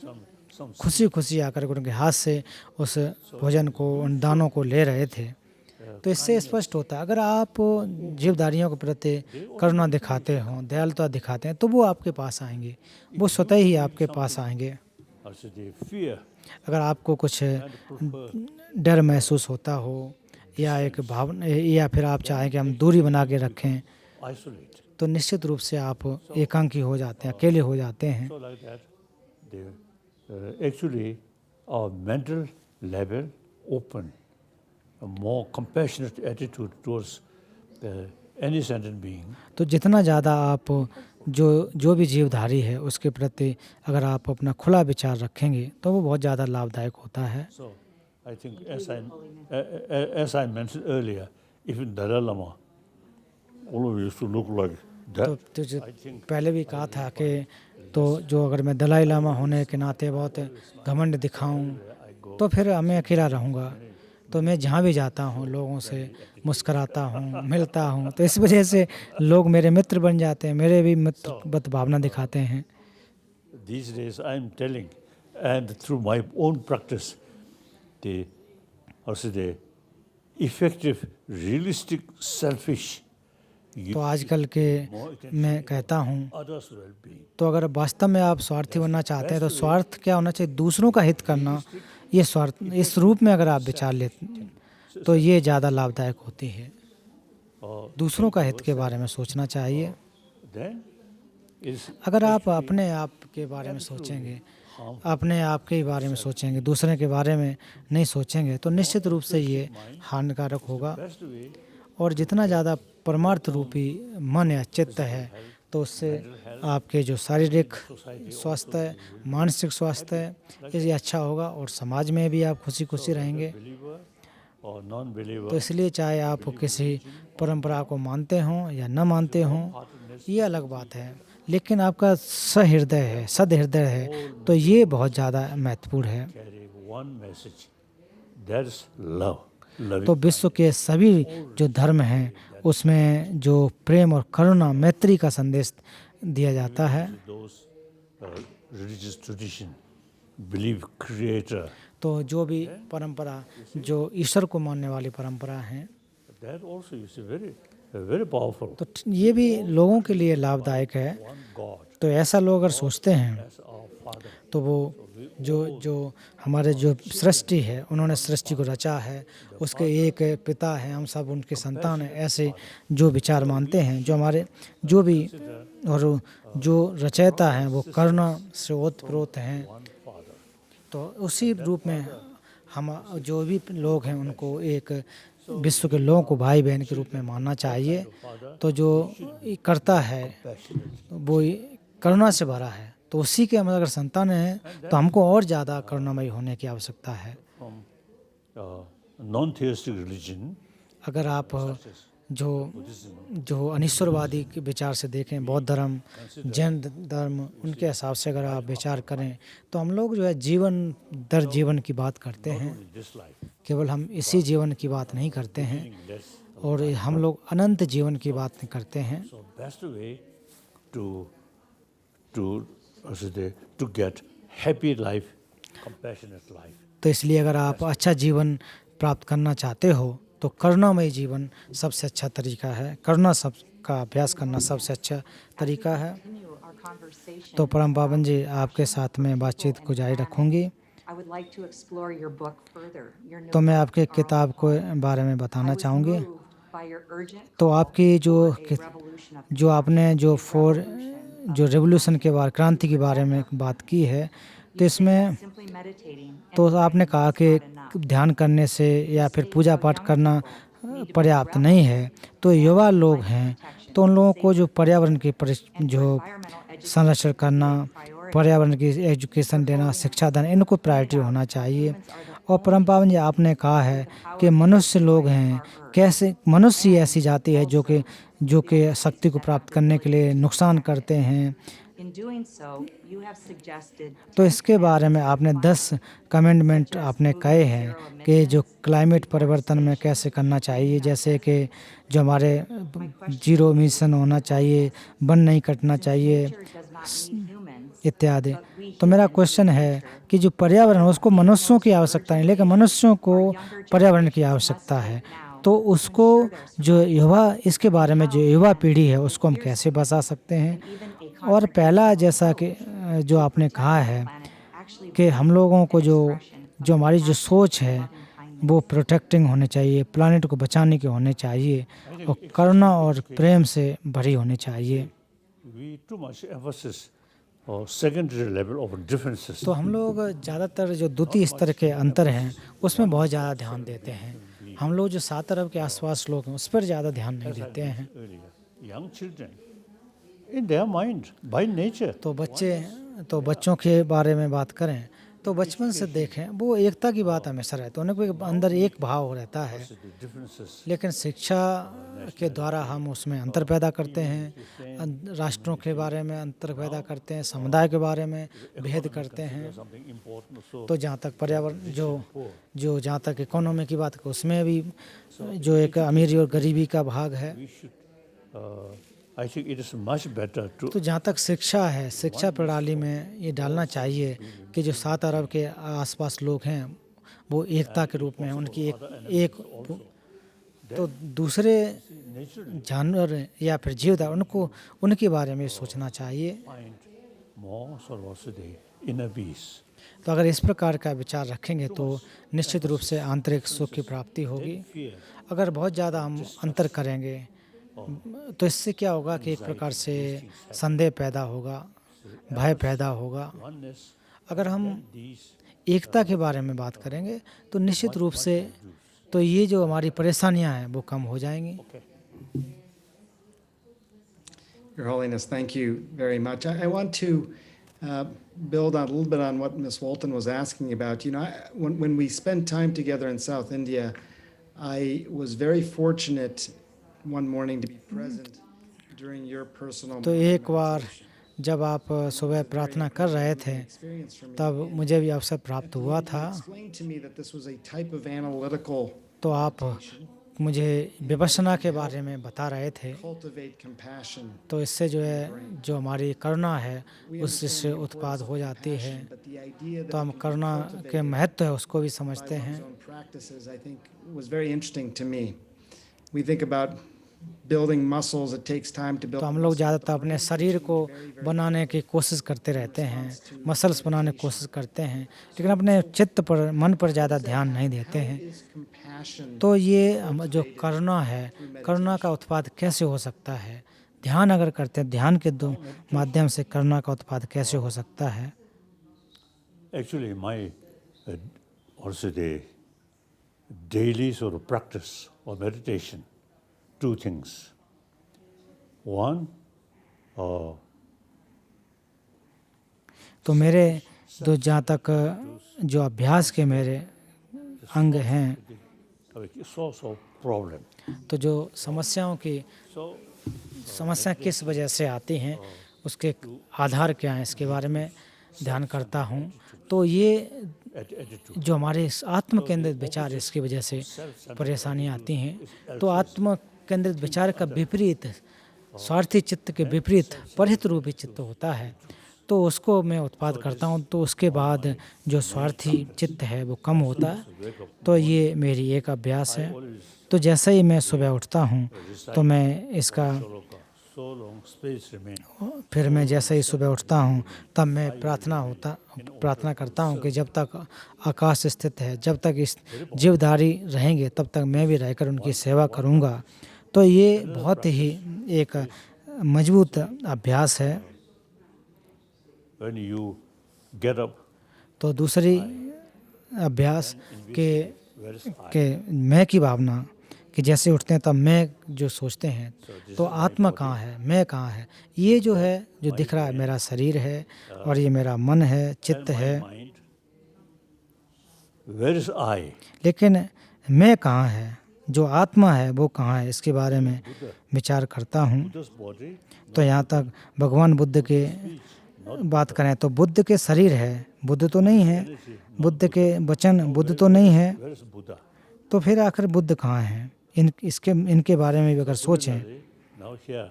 Some खुशी आकर के उनके हाथ से उस भोजन को, उन दानों को ले रहे थे। तो इससे स्पष्ट होता है अगर आप जीवधारियों के प्रति करुणा दिखाते हो, दयालुता दिखाते हैं तो वो आपके पास आएंगे, वो स्वतः ही आपके पास आएंगे। also the fear. अगर आपको कुछ डर महसूस होता हो या एक भावना, या फिर आप चाहें कि हम दूरी बना के रखें, Isolate. तो निश्चित रूप से आप एकांकी हो जाते हैं, अकेले हो जाते हैं। So like that, actually our mental level open, a more compassionate attitude towards any sentient being, तो जितना ज़्यादा आप जो भी जीवधारी है उसके प्रति अगर आप अपना खुला विचार रखेंगे तो वो बहुत ज़्यादा लाभदायक होता है। so I think as I mentioned earlier, even Dalai Lama always used to look like तो that. जो पहले भी कहा था कि तो जो अगर मैं दलाई लामा होने के नाते बहुत घमंड दिखाऊं तो फिर मैं अकेला रहूंगा। तो मैं जहाँ भी जाता हूँ लोगों से मुस्कराता हूँ, मिलता हूँ, तो इस वजह से लोग मेरे मित्र बन जाते हैं, मेरे भी मित्रवत भावना दिखाते हैं। These days I am telling, and through my own practice, the effective, realistic, selfish तो आजकल के मैं कहता हूँ others' well-being. तो अगर वास्तव में आप स्वार्थी बनना चाहते हैं तो स्वार्थ क्या होना चाहिए, दूसरों का हित करना। ये स्वार्थ इस रूप में अगर आप विचार लेते तो ये ज़्यादा लाभदायक होती है। दूसरों का हित के बारे में सोचना चाहिए। Then is अगर आप अपने आप के बारे में सोचेंगे, अपने आप के बारे में सोचेंगे, दूसरे के बारे में नहीं सोचेंगे तो निश्चित रूप से ये हानिकारक होगा। best way और जितना ज़्यादा परमार्थ रूपी मन या चित्त है तो उससे आपके जो शारीरिक स्वास्थ्य है, मानसिक स्वास्थ्य है, ये अच्छा होगा और समाज में भी आप खुशी खुशी रहेंगे। believer or non-believer, तो इसलिए चाहे आप किसी परंपरा को मानते हों या न मानते हों ये अलग बात है, लेकिन आपका सहृदय है, सदहृदय है तो ये बहुत ज़्यादा महत्वपूर्ण है। carry one message, that is love. Loving तो विश्व के सभी जो धर्म हैं उसमें जो प्रेम और करुणा मैत्री का संदेश दिया जाता है। those religious tradition, believe creator, तो जो भी परंपरा जो ईश्वर को मानने वाली परंपरा हैं that also is very powerful. तो ये भी लोगों के लिए लाभदायक है। One God तो ऐसा लोग अगर सोचते हैं as our Father. तो वो जो हमारे जो सृष्टि है उन्होंने सृष्टि को रचा है, उसके एक पिता है, हम सब उनके संतान हैं, ऐसे जो विचार मानते हैं, जो हमारे जो भी और जो रचयिता हैं वो करुणा से ओतप्रोत हैं। तो उसी रूप में हम जो भी लोग हैं उनको एक विश्व के लोगों को भाई बहन के रूप में मानना चाहिए। तो जो करता है वो करुणा से भरा है, तो उसी के हम अगर संतान हैं तो हमको और ज़्यादा करुणामयी होने की आवश्यकता है। Non-theistic religion, अगर आप जो अनिश्वरवादी के विचार से देखें, बौद्ध धर्म, जैन धर्म, उनके हिसाब से अगर आप विचार करें तो हम लोग जो है जीवन दर जीवन की बात करते हैं, this life, केवल हम इसी जीवन की बात नहीं करते हैं less. और हम लोग अनंत जीवन की बात करते हैं। So best way to get happy life, compassionate life. तो इसलिए अगर आप अच्छा जीवन प्राप्त करना चाहते हो तो करुणामय जीवन सबसे अच्छा तरीका है, करुणा सब का अभ्यास करना सबसे अच्छा तरीका है। तो परम पावन जी आपके साथ में बातचीत को जारी रखूंगी। तो मैं आपके किताब को बारे में बताना चाहूँगी। तो आपकी जो आपने जो रेवोल्यूशन के बारे, क्रांति के बारे में बात की है, तो इसमें तो आपने कहा कि ध्यान करने से या फिर पूजा पाठ करना पर्याप्त नहीं है। तो युवा लोग हैं तो उन लोगों को जो पर्यावरण की जो संरक्षण करना, पर्यावरण की एजुकेशन देना, शिक्षा देना, इनको प्रायोरिटी होना चाहिए। और परम पावन जी आपने कहा है कि मनुष्य लोग हैं, कैसे मनुष्य ऐसी जाति है जो कि शक्ति को प्राप्त करने के लिए नुकसान करते हैं। तो इसके बारे में आपने 10 कमेंडमेंट आपने कहे हैं कि जो क्लाइमेट परिवर्तन में कैसे करना चाहिए, जैसे कि जो हमारे जीरो मिशन होना चाहिए, वन नहीं कटना चाहिए इत्यादि। तो मेरा क्वेश्चन है कि जो पर्यावरण उसको मनुष्यों की आवश्यकता नहीं, लेकिन मनुष्यों को पर्यावरण की आवश्यकता है। तो उसको जो इसके बारे में जो युवा पीढ़ी है उसको हम कैसे बचा सकते हैं। और पहला जैसा कि जो आपने कहा है कि हम लोगों को जो हमारी जो सोच है वो प्रोटेक्टिंग होनी चाहिए, प्लानिट को बचाने की होनी चाहिए और करुणा और प्रेम से भरी होनी चाहिए। तो हम लोग ज़्यादातर जो द्वितीय स्तर के अंतर हैं उसमें बहुत ज़्यादा ध्यान देते हैं। हम लोग जो 7 अरब के आसपास लोग हैं उस पर ज़्यादा ध्यान नहीं देते हैं। earlier, young children, in their mind, by nature, तो बच्चों के बारे में बात करें तो बचपन से देखें वो एकता की बात हमेशा रहती है, उनके अंदर एक भाव रहता है। the differences, लेकिन शिक्षा के द्वारा हम उसमें अंतर पैदा करते हैं, राष्ट्रों के बारे में अंतर पैदा करते हैं, समुदाय के बारे में भेद करते हैं। something important. So, तो जहाँ तक पर्यावरण जो जहाँ तक इकोनॉमी की बात करें उसमें भी जो एक अमीरी और गरीबी का भाग है। we should, I think it is much better to तो जहाँ तक शिक्षा है, शिक्षा प्रणाली में ये डालना चाहिए कि जो 7 अरब के आसपास लोग हैं वो एकता के रूप में उनकी एक तो दूसरे जानवर या फिर जीवदार उनको उनके बारे में सोचना चाहिए। find more sorosity, inner peace. तो अगर इस प्रकार का विचार रखेंगे तो निश्चित रूप से आंतरिक सुख की प्राप्ति होगी। Fear, अगर बहुत ज़्यादा हम अंतर करेंगे तो इससे क्या होगा कि एक प्रकार से संदेह पैदा होगा, भय पैदा होगा। oneness, अगर हम these एकता के बारे में बात करेंगे तो निश्चित रूप से तो ये जो हमारी परेशानियां हैं वो कम हो जाएंगी। Your Holiness, thank you very much. I want to build on a little bit on what Ms. Walton was asking about. You know, when we spend time together in South India, I was very fortunate one morning to be present during your personal तो एक बार जब आप सुबह प्रार्थना कर रहे थे experience for me. तब मुझे भी अवसर प्राप्त हुआ था। Explained to me that this was a type of analytical तो आप मुझे विपश्यना के बारे में बता रहे थे। cultivate compassion. तो इससे जो है जो हमारी करुणा है उससे उत्पाद हो जाती है। But the idea that तो हम करुणा के महत्व है उसको भी समझते हैं। one's own practices, I think, was very interesting to me. We think about building muscles. It takes time to build. तो हम लोग ज़्यादातर अपने शरीर को बनाने की कोशिश करते रहते हैं, मसल्स बनाने की कोशिश करते हैं, लेकिन अपने चित्त पर मन पर ज़्यादा ध्यान नहीं देते हैं। Is compassion तो ये जो करुणा है, करुणा का उत्पाद कैसे हो सकता है? ध्यान अगर करते हैं, ध्यान के दो माध्यम से करुणा का उत्पाद कैसे हो सकता है? actually my also the daily sort of practice or meditation, two things. One, तो मेरे तो जहाँ तक जो अभ्यास के मेरे अंग हैं, source of problem. तो जो समस्याओं की So समस्या किस वजह से आती हैं उसके आधार क्या हैं इसके बारे में ध्यान करता हूँ। तो ये attitude. जो हमारे इस आत्म केंद्रित विचार इसकी वजह से परेशानियाँ आती हैं। तो आत्म केंद्रित विचार का विपरीत स्वार्थी चित्त के विपरीत परहित रूपी चित्त होता है। तो उसको मैं उत्पाद करता हूँ तो उसके बाद जो स्वार्थी चित्त है वो कम होता है। तो ये मेरी एक अभ्यास है। तो जैसे ही मैं सुबह उठता हूँ तो मैं इसका So long space remain. फिर मैं जैसे ही सुबह उठता हूँ तब मैं प्रार्थना करता हूँ कि जब तक आकाश स्थित है, जब तक इस जीवधारी रहेंगे तब तक मैं भी रहकर उनकी सेवा करूँगा। तो ये बहुत ही एक मजबूत अभ्यास है। When you get up, तो दूसरी अभ्यास के मैं की भावना कि जैसे उठते हैं तब मैं जो सोचते हैं तो आत्मा कहाँ है, मैं कहाँ है। ये जो है जो दिख रहा है मेरा शरीर है और ये मेरा मन है, चित्त है, mind, where is I? लेकिन मैं कहाँ है, जो आत्मा है वो कहाँ है, इसके बारे में विचार करता हूँ। This body, तो यहाँ तक भगवान बुद्ध के बात करें तो बुद्ध के शरीर है, बुद्ध तो नहीं है, बुद्ध के वचन बुद्ध तो नहीं है, where is Buddha? तो फिर आखिर बुद्ध कहाँ हैं? इनके बारे में भी अगर सोचें Now here,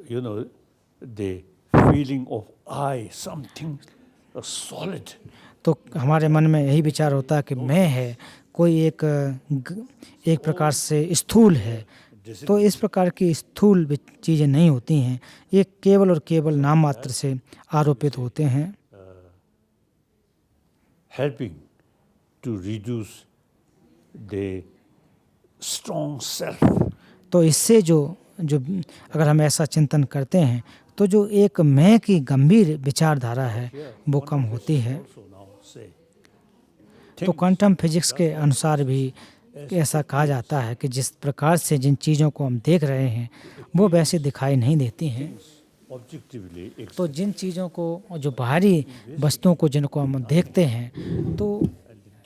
you know, the feeling of I, something solid. तो हमारे मन में यही विचार होता है कि मैं है, कोई एक प्रकार से स्थूल है। तो इस प्रकार की स्थूल चीज़ें नहीं होती हैं, ये केवल और केवल नाम मात्र से आरोपित होते हैं। Helping to reduce the strong self. तो इससे जो अगर हम ऐसा चिंतन करते हैं तो जो एक मैं की गंभीर विचारधारा है वो कम होती है। So now say, तो क्वांटम फिजिक्स के अनुसार भी ऐसा कहा जाता है कि जिस प्रकार से जिन चीज़ों को हम देख रहे हैं वो वैसे दिखाई नहीं देती हैं। objectively तो जिन चीज़ों को, जो बाहरी वस्तुओं को जिनको हम देखते हैं तो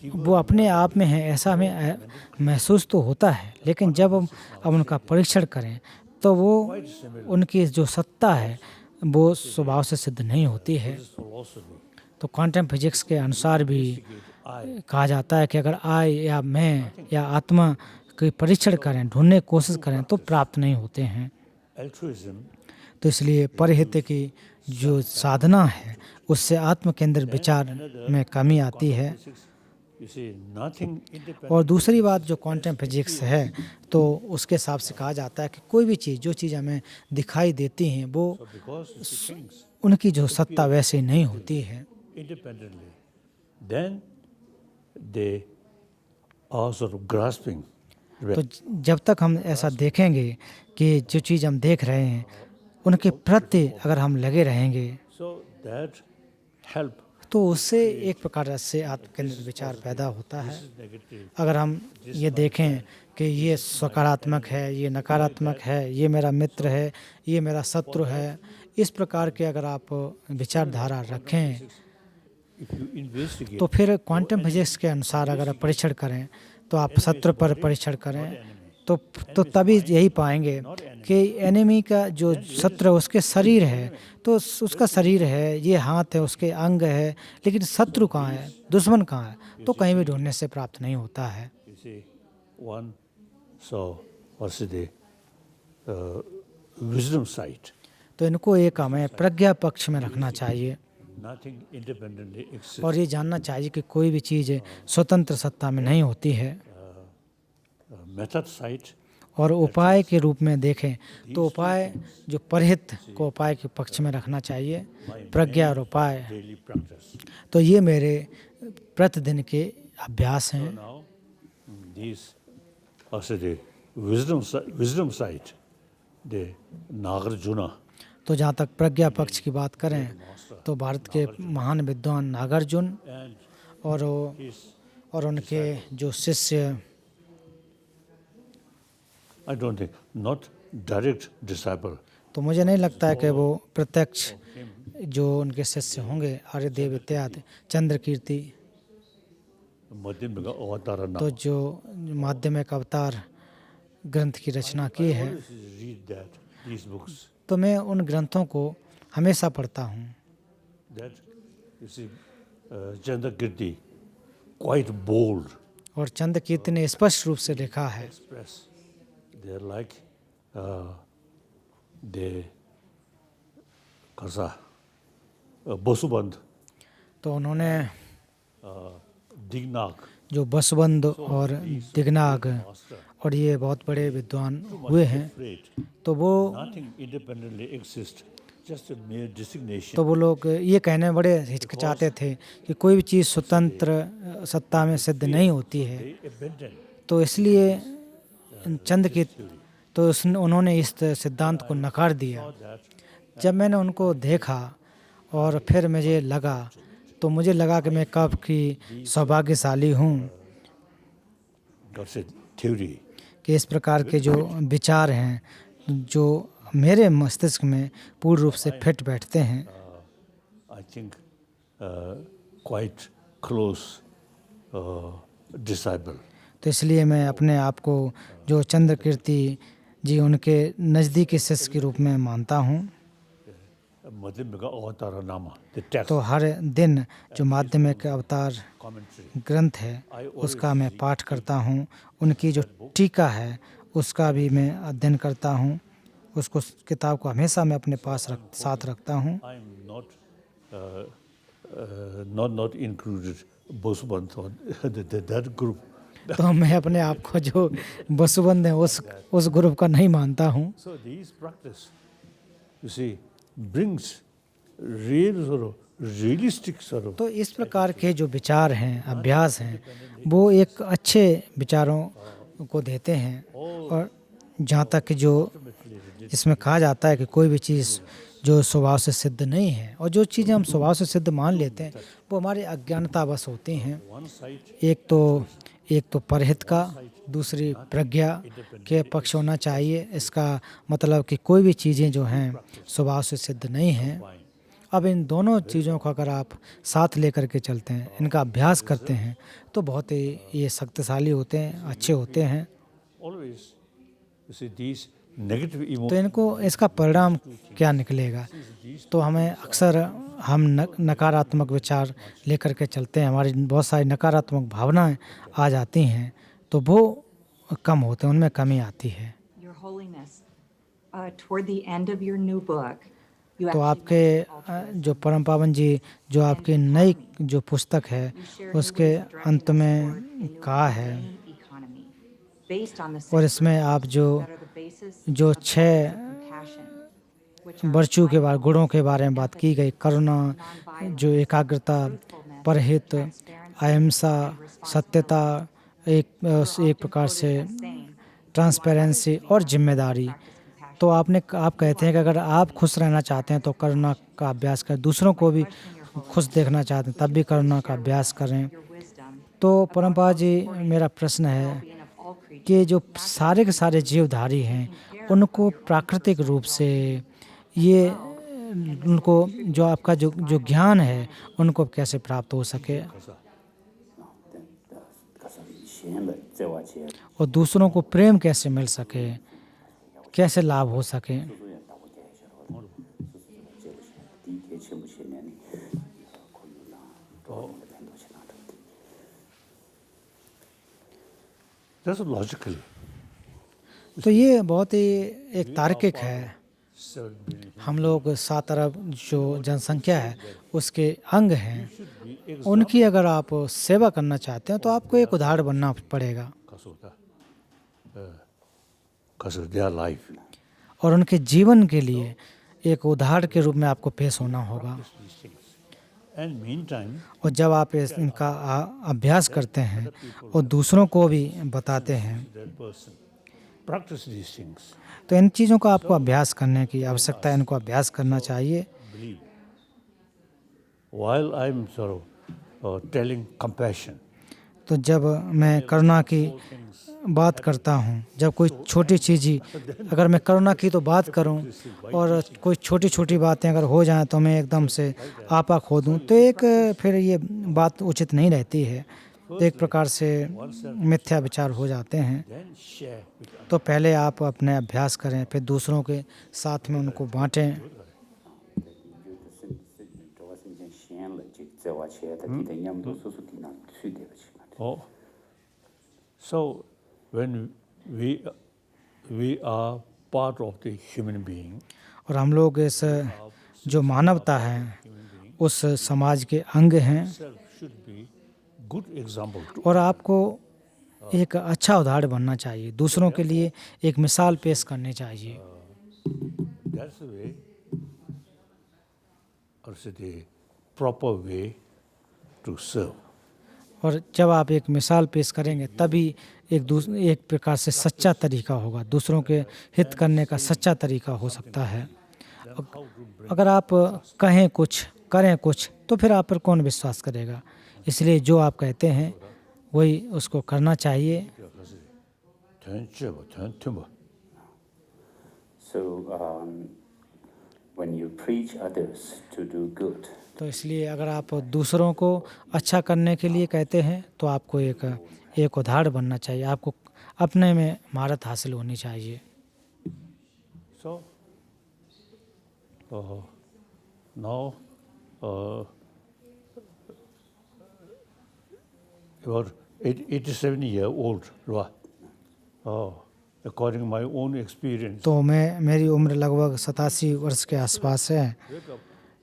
वो अपने आप में है ऐसा हमें महसूस तो होता है, लेकिन जब हम अब उनका परीक्षण करें तो वो उनकी जो सत्ता है वो स्वभाव से सिद्ध नहीं होती है। philosophy तो क्वांटम फिजिक्स के अनुसार भी कहा जाता है कि अगर आई या मैं या आत्मा की परीक्षण करें, ढूंढने की कोशिश करें तो प्राप्त नहीं होते हैं। altruism तो इसलिए परहित की जो साधना है उससे आत्म केंद्रित विचार में कमी आती है। you see nothing independent और दूसरी बात जो क्वांटम फिजिक्स है तो उसके हिसाब से कहा जाता है कि कोई भी चीज़, जो चीज़ हमें दिखाई देती हैं वो because you see things उनकी जो सत्ता वैसे नहीं होती है। independently then they are sort of grasping तो जब तक हम ऐसा देखेंगे कि जो चीज़ हम देख रहे हैं उनके प्रति अगर हम लगे रहेंगे so that help तो उससे एक प्रकार से आत्मकेंद्रित विचार पैदा होता है। negative अगर हम ये देखें कि ये सकारात्मक है, ये नकारात्मक है, ये मेरा मित्र है, ये मेरा शत्रु है, इस प्रकार के अगर आप विचारधारा रखें if you investigate तो फिर क्वांटम फिजिक्स के अनुसार अगर आप परीक्षण करें तो आप शत्रु पर परीक्षण करें तो तभी यही पाएंगे कि एनिमी का जो शत्रु है उसके शरीर है तो उसका शरीर है, ये हाथ है, उसके अंग है, लेकिन शत्रु कहाँ है, दुश्मन कहाँ है, तो कहीं भी ढूंढने से प्राप्त नहीं होता है। you see one so what's the wisdom side तो इनको एक हमें प्रज्ञा पक्ष में रखना चाहिए nothing independently exists और ये जानना चाहिए कि कोई भी चीज़ स्वतंत्र सत्ता में नहीं होती है। method side और उपाय के रूप में देखें तो उपाय जो परहित को उपाय के पक्ष में रखना चाहिए, प्रज्ञा और उपाय। daily practice तो ये मेरे प्रतिदिन के अभ्यास हैं। now these also the wisdom side the Nagarjuna तो जहाँ तक प्रज्ञा पक्ष की बात करें तो भारत के महान विद्वान नागार्जुन and और उनके जो शिष्य, I don't think not direct disciple तो मुझे नहीं लगता है कि वो प्रत्यक्ष जो उनके शिष्य होंगे, आर्यदेव इत्यादि, चंद्र कीर्ति, Madhyamika Avatara तो जो माध्यमिक अवतार ग्रंथ की रचना की है read that these books तो मैं उन ग्रंथों को हमेशा पढ़ता हूँ। that you see Chandrakirti quite bold और चंद्र कीर्ति ने स्पष्ट रूप से लिखा है express they're like the Kasa Bosuband तो उन्होंने Dignaag जो बसवंत और दिगनाग और ये बहुत बड़े विद्वान हुए हैं afraid तो वो nothing independently exists just a mere designation तो वो लोग ये कहने में बड़े हिचकिचाते थे कि कोई भी चीज़ स्वतंत्र सत्ता में सिद्ध नहीं होती है। they abandon तो इसलिए चंद्र की तो उन्होंने इस सिद्धांत को नकार दिया। जब मैंने उनको देखा और फिर मुझे लगा कि मैं कब की सौभाग्यशाली हूँ God's theory कि इस प्रकार के जो विचार हैं जो मेरे मस्तिष्क में पूर्ण रूप से फिट बैठते हैं। I think quite close disciple तो इसलिए मैं अपने आप को जो चंद्र कीर्ति जी उनके नज़दीकी शिष्य के रूप में मानता हूँ। Madhyamika Avatara Nama the text तो हर दिन जो माध्यमिक अवतार commentary ग्रंथ है उसका मैं पाठ करता हूँ, उनकी जो टीका है उसका भी मैं अध्ययन करता हूँ, उसको किताब को हमेशा मैं अपने पास साथ रखता हूँ। I am not included Bosuband or that group तो मैं अपने आप को जो बसुबंद है उस ग्रुप का नहीं मानता हूँ। so these practice you see brings real sort of realistic sort of तो इस प्रकार के जो विचार हैं, अभ्यास हैं, वो एक अच्छे विचारों को देते हैं। और जहाँ तक कि जो इसमें कहा जाता है कि कोई भी चीज़ जो स्वभाव से सिद्ध नहीं है, और जो चीज़ें हम स्वभाव से सिद्ध मान लेते हैं वो हमारी अज्ञानतावश होती हैं। one side एक तो परहित का, दूसरी प्रज्ञा के पक्ष होना चाहिए। इसका मतलब कि कोई भी चीज़ें जो हैं स्वभाव से सिद्ध नहीं हैं। अब इन दोनों चीज़ों को अगर आप साथ लेकर के चलते हैं, इनका अभ्यास करते हैं, तो बहुत ही ये शक्तिशाली होते हैं, अच्छे होते हैं। always you see these negative तो emotions. इनको इसका परिणाम क्या निकलेगा? तो हमें अक्सर हम नकारात्मक विचार लेकर के चलते हैं, हमारी बहुत सारी नकारात्मक भावनाएं आ जाती हैं, तो वो कम होते हैं, उनमें कमी आती है। Your Holiness, toward the end of your new book, you तो actually आपके mentioned altruism. जो परम पावन जी जो आपकी नई जो पुस्तक है You shared new उसके ways of directing अंत the में support a new कहा है, humane economy based on the और six इसमें आप virtues that are the basis जो of छह values of compassion, which are virtue के बारे, mindfulness, गुणों के बारे में बात की गई। करुणा, nonviolence, जो एकाग्रता, truthfulness, परहित, transparency, अहिंसा, and सत्यता, responsibility. एक प्रकार से You're often quoted as saying, transparency और जिम्मेदारी। तो आप कहते हैं कि अगर आप खुश रहना चाहते हैं तो करुणा का अभ्यास करें, दूसरों को भी खुश देखना चाहते हैं तब भी करुणा का अभ्यास करें। तो परमपा जी, मेरा प्रश्न है कि जो सारे के सारे जीवधारी हैं उनको प्राकृतिक रूप से ये उनको जो आपका जो ज्ञान है उनको कैसे प्राप्त हो सके, और दूसरों को प्रेम कैसे मिल सके, कैसे लाभ हो सके। That's logically. तो ये बहुत ही एक तार्किक है। 7 billion. हम लोग 7 अरब जो जनसंख्या है उसके अंग हैं, उनकी अगर आप सेवा करना चाहते हैं तो आपको एक उदाहरण बनना पड़ेगा, Because of their life. और उनके जीवन के लिए एक उदाहरण के रूप में आपको पेश होना होगा। These things. And meantime, और जब आप इनका अभ्यास करते हैं और दूसरों को भी बताते हैं, that person practice these things. तो इन चीज़ों का आपको अभ्यास करने की आवश्यकता है, इनको अभ्यास करना चाहिए। Believe. While I'm sort of telling compassion, तो जब मैं करुणा की बात करता हूँ, जब कोई छोटी चीज़ ही अगर मैं करुणा की तो बात करूँ और कोई छोटी छोटी बातें अगर हो जाएं तो मैं एकदम से आपा खो दूँ, तो एक फिर ये बात उचित नहीं रहती है, तो एक प्रकार से मिथ्या विचार हो जाते हैं। then share with others. तो पहले आप अपने अभ्यास करें, फिर दूसरों के साथ में उनको बांटें। Oh, so when we are part of the human being, और हम लोग इस जो मानवता है उस समाज के अंग हैं, self should be good example to. और आपको एक अच्छा उदाहरण बनना चाहिए, दूसरों के लिए एक मिसाल पेश करनी चाहिए। That's the way, or say the proper way to serve. और जब आप एक मिसाल पेश करेंगे तभी एक प्रकार से सच्चा तरीका होगा, दूसरों के हित करने का सच्चा तरीका हो सकता है। अगर आप कहें कुछ करें कुछ तो फिर आप पर कौन विश्वास करेगा, इसलिए जो आप कहते हैं वही उसको करना चाहिए। So when you preach others to do good, तो इसलिए अगर आप दूसरों को अच्छा करने के लिए कहते हैं तो आपको एक उदाहरण बनना चाहिए, आपको अपने में महारत हासिल होनी चाहिए। So now about 87-year-old, according to my own experience, तो मेरी उम्र लगभग 87 वर्ष के आसपास है।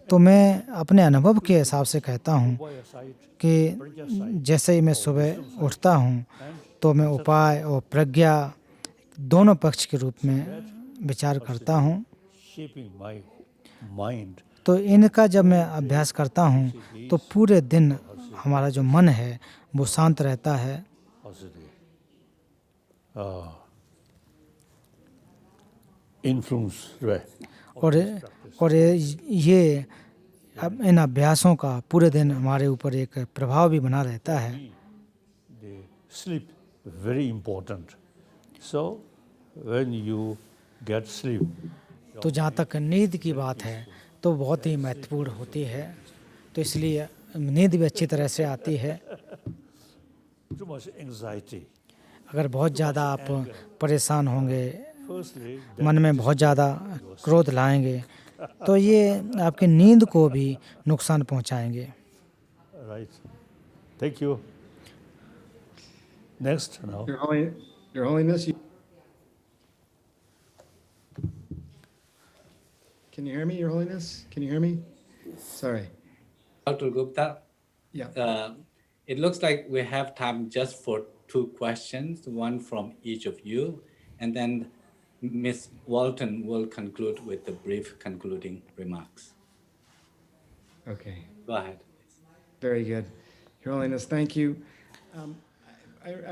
तो मैं अपने अनुभव के हिसाब से कहता हूँ कि जैसे ही मैं सुबह उठता हूँ तो मैं उपाय और प्रज्ञा दोनों पक्ष के रूप में विचार करता हूँ। shaping my mind. तो इनका जब मैं अभ्यास करता हूँ तो पूरे दिन हमारा जो मन है वो शांत रहता है। Influence, right? और और ये अब इन अभ्यासों का पूरे दिन हमारे ऊपर एक प्रभाव भी बना रहता है। The sleep very important. So when you get sleep, तो जहाँ तक नींद की बात है तो बहुत ही महत्वपूर्ण होती है, तो इसलिए नींद भी अच्छी तरह से आती है। too much anxiety. अगर बहुत ज़्यादा आप परेशान होंगे, Firstly, मन में बहुत ज़्यादा क्रोध लाएंगे, तो ये आपकी नींद को भी नुकसान पहुंचाएंगे। right. Thank you. Next now. Your Holiness, can you hear me, Your Holiness? Can you hear me? Sorry. Dr. Gupta, Yeah. it looks like we have time just for 2 questions, one from each of you, and then Ms. Walton will conclude with the brief concluding remarks. Okay. Go ahead. Very good. Your Holiness, thank you.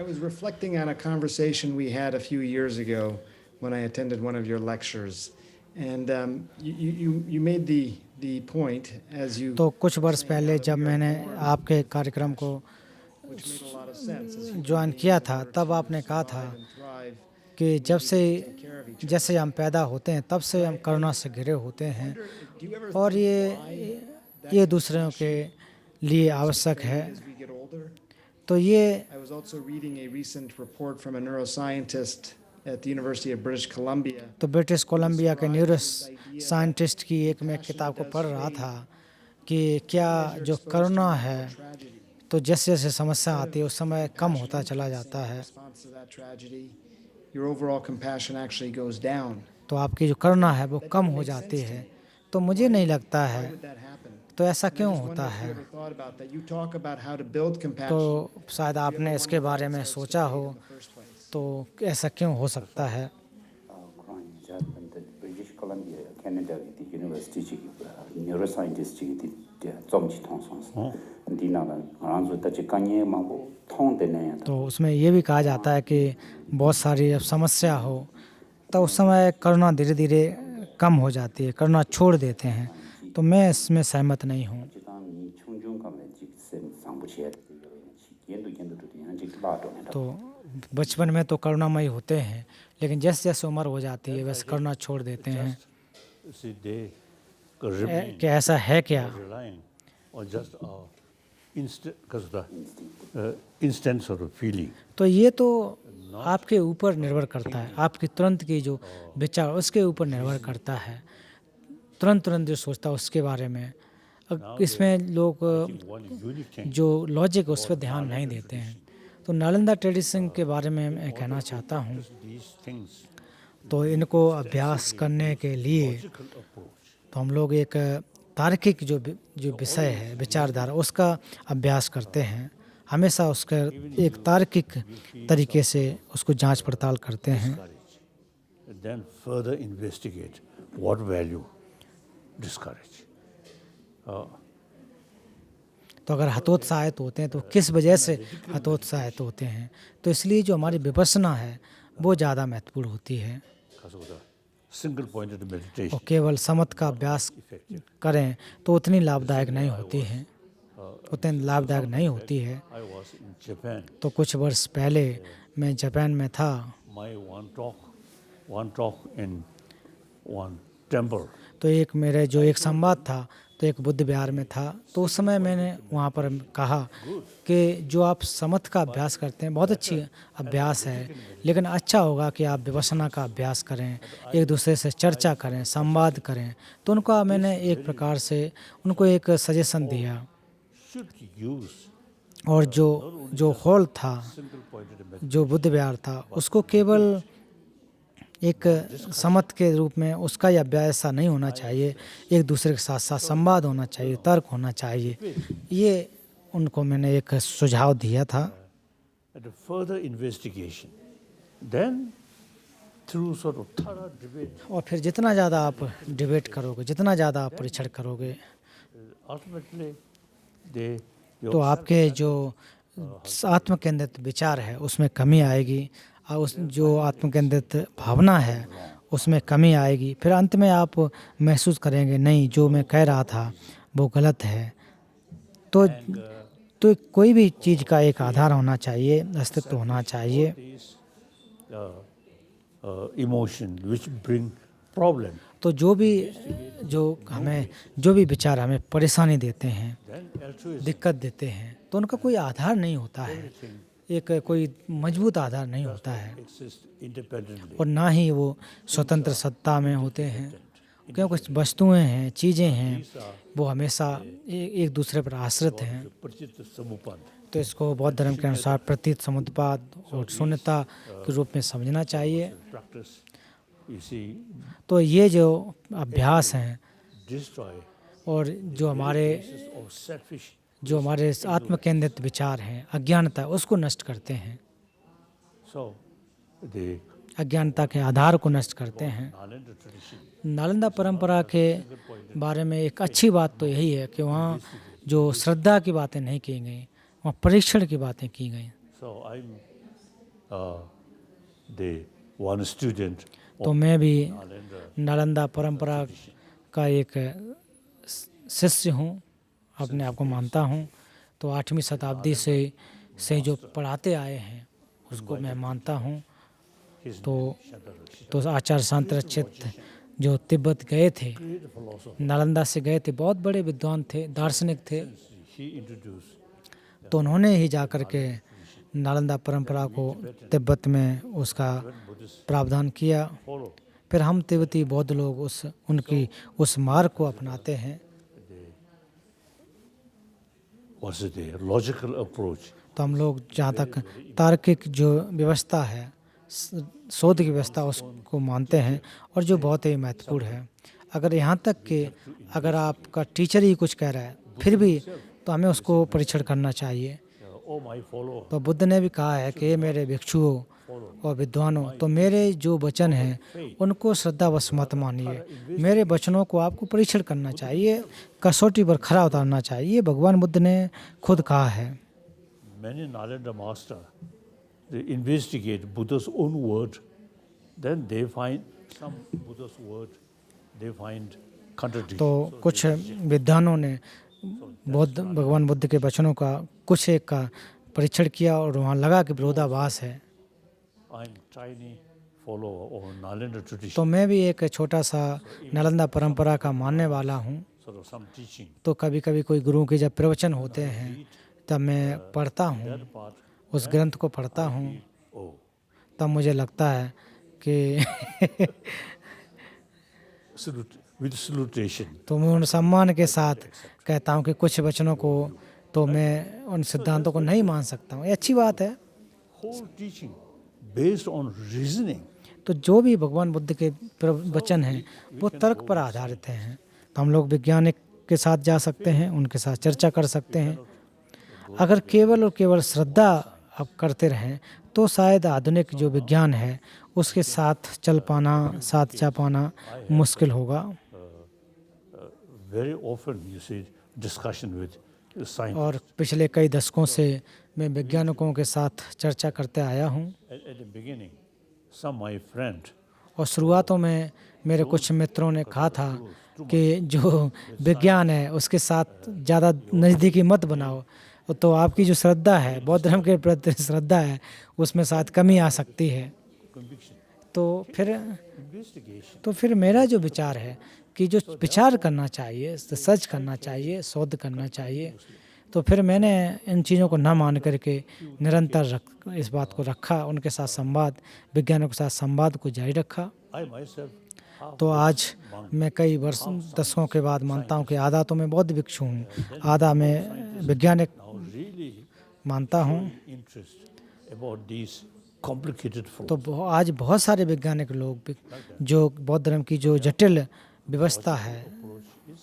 I was reflecting on a conversation we had a few years ago when I attended one of your lectures. And you made the point as you तो कुछ वर्ष पहले जब मैंने आपके कार्यक्रम को which made a lot of sense as you join किया था, तब आपने कहा था and thrive कि जब से take care of each other. जैसे हम पैदा होते हैं तब से हम करुणा से घिरे होते हैं, Do you ever और think ये दूसरों के लिए आवश्यक है। as we get older? तो ये I was also reading a recent report from a neuroscientist at the University of British Columbia. तो ब्रिटिश कोलंबिया के न्यूरो साइंटिस्ट की एक मैं किताब को पढ़ रहा था कि क्या जो करुणा है, Tragedy. तो जैसे जैसे समस्या आती है उस समय कम होता चला जाता है, Response to that tragedy, your overall compassion actually goes down. तो आपकी जो करुणा है वो कम हो जाती है। तो मुझे नहीं लगता है, Would that happen? तो ऐसा I क्यों just होता wonder if you है। ever thought about that. You talk about how to build compassion. तो शायद आपने इसके बारे में सोचा हो, in the first place. तो ऐसा क्यों हो सकता है। 그런 이제 브리티시 콜롬비아 캐나다 유니버시티 지기 뉴로사이언티스트 지기 좀지 통선스 디나가 알아서 따지 까니에 막고 통되네. तो उसमें ये भी कहा जाता है कि बहुत सारी अब समस्या हो तो उस समय करुणा धीरे धीरे कम हो जाती है, करुणा छोड़ देते हैं। तो मैं इसमें सहमत नहीं हूँ। 지금 이 충중감에 직선 상부시에 견도 현직 바도네. तो बचपन में तो करुणामयी होते हैं, लेकिन जैसे जैसे उम्र हो जाती है वैसे करुणा छोड़ देते हैं। See, they remain क्या ऐसा है क्या? relying on just instant sort of feeling. तो ये तो आपके ऊपर निर्भर करता है, आपकी तुरंत की जो विचार उसके ऊपर निर्भर करता है, तुरंत जो सोचता है उसके बारे में। इसमें लोग One unique thing. जो लॉजिक उस पर ध्यान नहीं देते हैं। तो नालंदा ट्रेडिशन के बारे में मैं कहना चाहता हूँ, These things, तो इनको अभ्यास करने के लिए approach. तो हम लोग एक तार्किक जो विषय है, विचारधारा, उसका अभ्यास करते हैं। हमेशा उसका एक तार्किक तरीके से उसको जांच पड़ताल करते हैं। Discourage. And then further investigate what value discourage. तो अगर हतोत्साहित होते हैं तो किस वजह से हतोत्साहित होते हैं, तो इसलिए जो हमारी विपස්සना है वो ज़्यादा महत्वपूर्ण होती है। Because of the single pointed meditation. और केवल समत का अभ्यास करें तो उतनी लाभदायक नहीं होती है, उतनी लाभदायक नहीं होती है। I was in Japan. तो कुछ वर्ष पहले मैं जापान में था, My one talk in one temple. तो एक मेरे जो एक संवाद था तो एक बुद्ध विहार में था। तो उस समय मैंने वहाँ पर कहा कि जो आप समत का अभ्यास करते हैं बहुत अच्छी अभ्यास है, लेकिन अच्छा होगा कि आप विपස්සना का अभ्यास करें, एक दूसरे से चर्चा करें, संवाद करें। तो उनको मैंने एक प्रकार से उनको एक सजेशन दिया, Should use और जो हॉल था, single pointed meditation. जो बुद्ध विहार था, उसको केवल एक समत के रूप में उसका यह अभ्यास ऐसा नहीं होना चाहिए, एक दूसरे के साथ साथ संवाद होना चाहिए, तर्क होना चाहिए। ये उनको मैंने एक सुझाव दिया था। And a further investigation. Then through sort of thorough debate, और फिर जितना ज़्यादा आप डिबेट करोगे, जितना ज़्यादा आप परीक्षण करोगे, ultimately they तो आपके जो आत्म केंद्रित विचार है उसमें कमी आएगी, और उस जो आत्म केंद्रित भावना है उसमें कमी आएगी, फिर अंत में आप महसूस करेंगे नहीं जो मैं कह रहा था वो गलत है। तो कोई भी चीज़ का एक आधार होना चाहिए, अस्तित्व होना चाहिए। Emotion which bring problem, तो जो भी विचार हमें परेशानी देते हैं, then altruism दिक्कत देते हैं, तो उनका कोई आधार नहीं होता है, एक कोई मजबूत आधार नहीं होता है, exists independently. और ना ही वो स्वतंत्र सत्ता में होते हैं, क्योंकि कुछ वस्तुएं हैं, चीज़ें हैं, वो हमेशा एक दूसरे पर आश्रित हैं। Pratitya samupad. तो इसको बौद्ध धर्म के अनुसार प्रतीत समुत्पाद और शून्यता के रूप में समझना चाहिए। Practice, you see, तो ये जो अभ्यास हैं destroy और जो or selfish हमारे आत्म केंद्रित विचार हैं, अज्ञानता, उसको नष्ट करते हैं, so the अज्ञानता के आधार को नष्ट करते हैं। Nalanda tradition नालंदा परंपरा के बारे में एक अच्छी बात तो यही है कि वहाँ जो श्रद्धा की बातें नहीं की गई, वहाँ परीक्षण की बातें की गई। so I'm the one student तो मैं भी Nalanda नालंदा परंपरा का एक शिष्य हूँ, अपने आप को मानता हूँ। तो 8वीं शताब्दी से जो पढ़ाते आए हैं उसको मैं मानता हूँ। तो आचार्य शांतरक्षित जो तिब्बत गए थे, नालंदा से गए थे, बहुत बड़े विद्वान थे, दार्शनिक थे, he introduced तो उन्होंने ही जा कर के नालंदा परंपरा को तिब्बत में उसका प्रावधान किया। follow फिर हम तिब्बती बौद्ध लोग उस मार्ग को अपनाते हैं। what's it the logical approach. तो हम लोग जहाँ तक तार्किक जो व्यवस्था है, शोध की व्यवस्था, उसको मानते हैं, और जो बहुत ही महत्वपूर्ण है। अगर यहाँ तक कि अगर आपका टीचर ही कुछ कह रहा है फिर भी तो हमें उसको परीक्षण करना चाहिए। Oh my follower, तो बुद्ध ने भी कहा है कि मेरे भिक्षुओं और विद्वानों, तो मेरे जो वचन हैं उनको श्रद्धावश मत मानिए, मेरे वचनों को आपको परीक्षण करना चाहिए, कसौटी पर खरा उतारना चाहिए। भगवान बुद्ध ने खुद कहा है। many Nalanda master they investigate Buddha's own word, then they find some Buddha's word they find contradiction. तो कुछ विद्वानों ने भगवान बुद्ध के वचनों का कुछ एक का परीक्षण किया और वहाँ लगा कि विरोधाभास है। I'm tiny follower of Nalanda tradition, तो मैं भी एक छोटा सा नालंदा परंपरा का मानने वाला हूँ। sort of some teaching. तो कभी कभी कोई गुरु के जब प्रवचन होते हैं तब मैं पढ़ता हूँ, Part, उस ग्रंथ को पढ़ता हूँ, oh, तब मुझे लगता है कि with salutation. तो मैं उन सम्मान के साथ कहता हूँ कि कुछ वचनों को तो मैं उन सिद्धांतों को नहीं मान सकता हूँ। ये अच्छी बात है। Whole teaching based on reasoning. तो जो भी भगवान बुद्ध के वचन हैं वो तर्क पर आधारित हैं। तो हम लोग वैज्ञानिक के साथ जा सकते हैं, उनके साथ चर्चा कर सकते हैं। अगर केवल और केवल श्रद्धा आप करते रहें तो शायद आधुनिक जो विज्ञान है उसके साथ चल पाना, साथ जा पाना मुश्किल होगा। Very often you see discussion with scientists. और पिछले कई दशकों से मैं वैज्ञानिकों के साथ चर्चा करते आया हूँ। At the beginning, some my friend और शुरुआतों में मेरे कुछ मित्रों ने कहा था कि जो विज्ञान है उसके साथ ज़्यादा नज़दीकी मत बनाओ, तो आपकी जो श्रद्धा है, बौद्ध धर्म के प्रति श्रद्धा है, उसमें शायद कमी आ सकती है। तो फिर मेरा जो विचार है कि जो विचार करना चाहिए, सर्च करना चाहिए, शोध करना चाहिए, तो फिर मैंने इन चीज़ों को ना मान करके निरंतर इस बात को रखा, उनके साथ संवाद, विज्ञानों के साथ संवाद को जारी रखा। I myself तो आज मैं कई वर्ष दशकों के बाद मानता हूँ कि आधा तो मैं बौद्ध भिक्षु हूँ, आधा मैं वैज्ञानिक really मानता हूँ। interest about these complicated flows. तो आज बहुत सारे वैज्ञानिक लोग जो बौद्ध धर्म की जो जटिल व्यवस्था है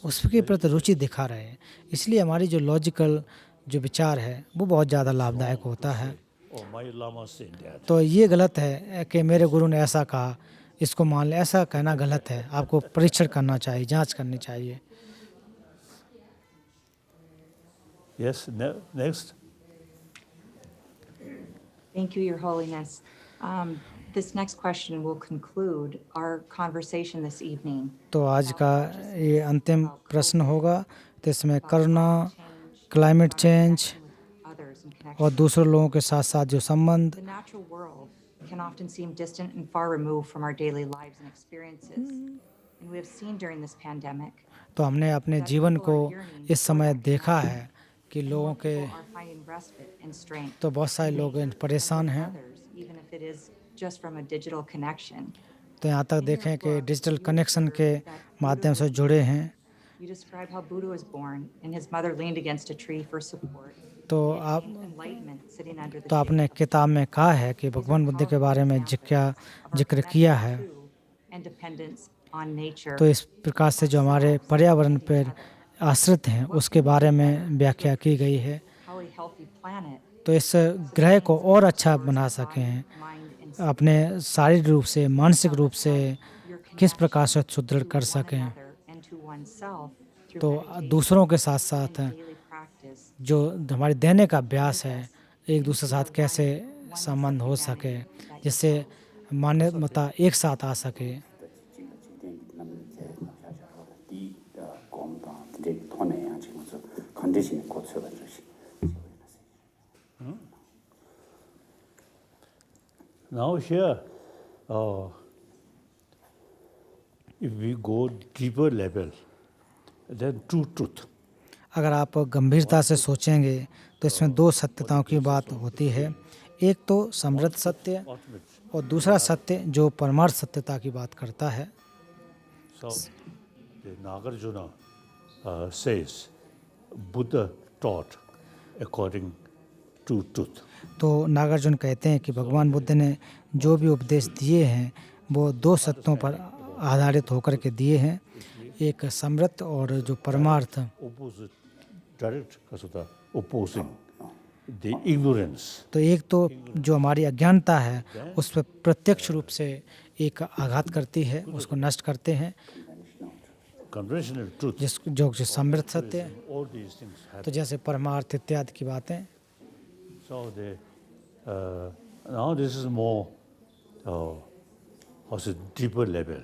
उसके प्रति रुचि दिखा रहे हैं। इसलिए हमारी जो लॉजिकल जो विचार है वो बहुत ज़्यादा लाभदायक होता है। Oh, my Lama said that. तो ये गलत है कि मेरे गुरु ने ऐसा कहा, इसको मान ले, ऐसा कहना गलत है। आपको परीक्षण करना चाहिए, जांच करनी चाहिए। Yes, next. Thank you, Your Holiness. This next question will conclude our conversation this evening. तो आज का ये अंतिम प्रश्न होगा, तो इसमें करुणा, क्लाइमेट चेंज और दूसरे लोगों के साथ साथ जो संबंध, The natural world can often seem distant and far removed from our daily lives and experiences. And we have seen during this pandemic तो हमने अपने जीवन को इस समय देखा है कि लोगों के people are finding respite and strength. तो बहुत सारे लोग परेशान हैं। Others, even if it is just from a digital connection. तो यहाँ तक देखें कि डिजिटल कनेक्शन के माध्यम से जुड़े हैं। You describe how Buddha was born and his mother leaned against a tree for support. तो आप Enlightenment sitting under the तो आपने किताब में कहा है कि भगवान बुद्ध के बारे में जिक्र किया है। and dependence on nature. तो इस प्रकार से जो हमारे पर्यावरण पर आश्रित हैं उसके बारे में व्याख्या की गई है। How a healthy planet, तो इस ग्रह को और अच्छा बना सके हैं, mind, and अपने शारीरिक रूप से, मानसिक रूप से किस प्रकार से सुदृढ़ कर सकें। another and to oneself through तो meditation दूसरों के साथ साथ and daily practice. जो हमारे देने का अभ्यास है, एक दूसरे के साथ कैसे संबंध हो सके, जिससे मानवता एक साथ आ सके। 第广大这团内啊，就是看这些过去了这些。 Now here, if we go deeper level, then true truth. अगर आप गंभीरता से सोचेंगे तो इसमें दो सत्यताओं की बात होती है। एक तो समृद्ध सत्य और दूसरा सत्य जो परमार्थ सत्यता की बात करता है। So, the Nagarjuna says, Buddha taught according to truth. तो नागार्जुन कहते हैं कि भगवान बुद्ध ने जो भी उपदेश दिए हैं वो दो सत्यों पर आधारित होकर के दिए हैं, एक समृद्ध और जो परमार्थ। Opposite, direct kasata, opposing the ignorance. तो एक तो जो हमारी अज्ञानता है उस पर प्रत्यक्ष रूप से एक आघात करती है, उसको नष्ट करते हैं, Conventional truth. जो समृद्ध सत्य है। All these things happen. तो जैसे परमार्थ इत्यादि की बातें। So now this is more, also deeper level.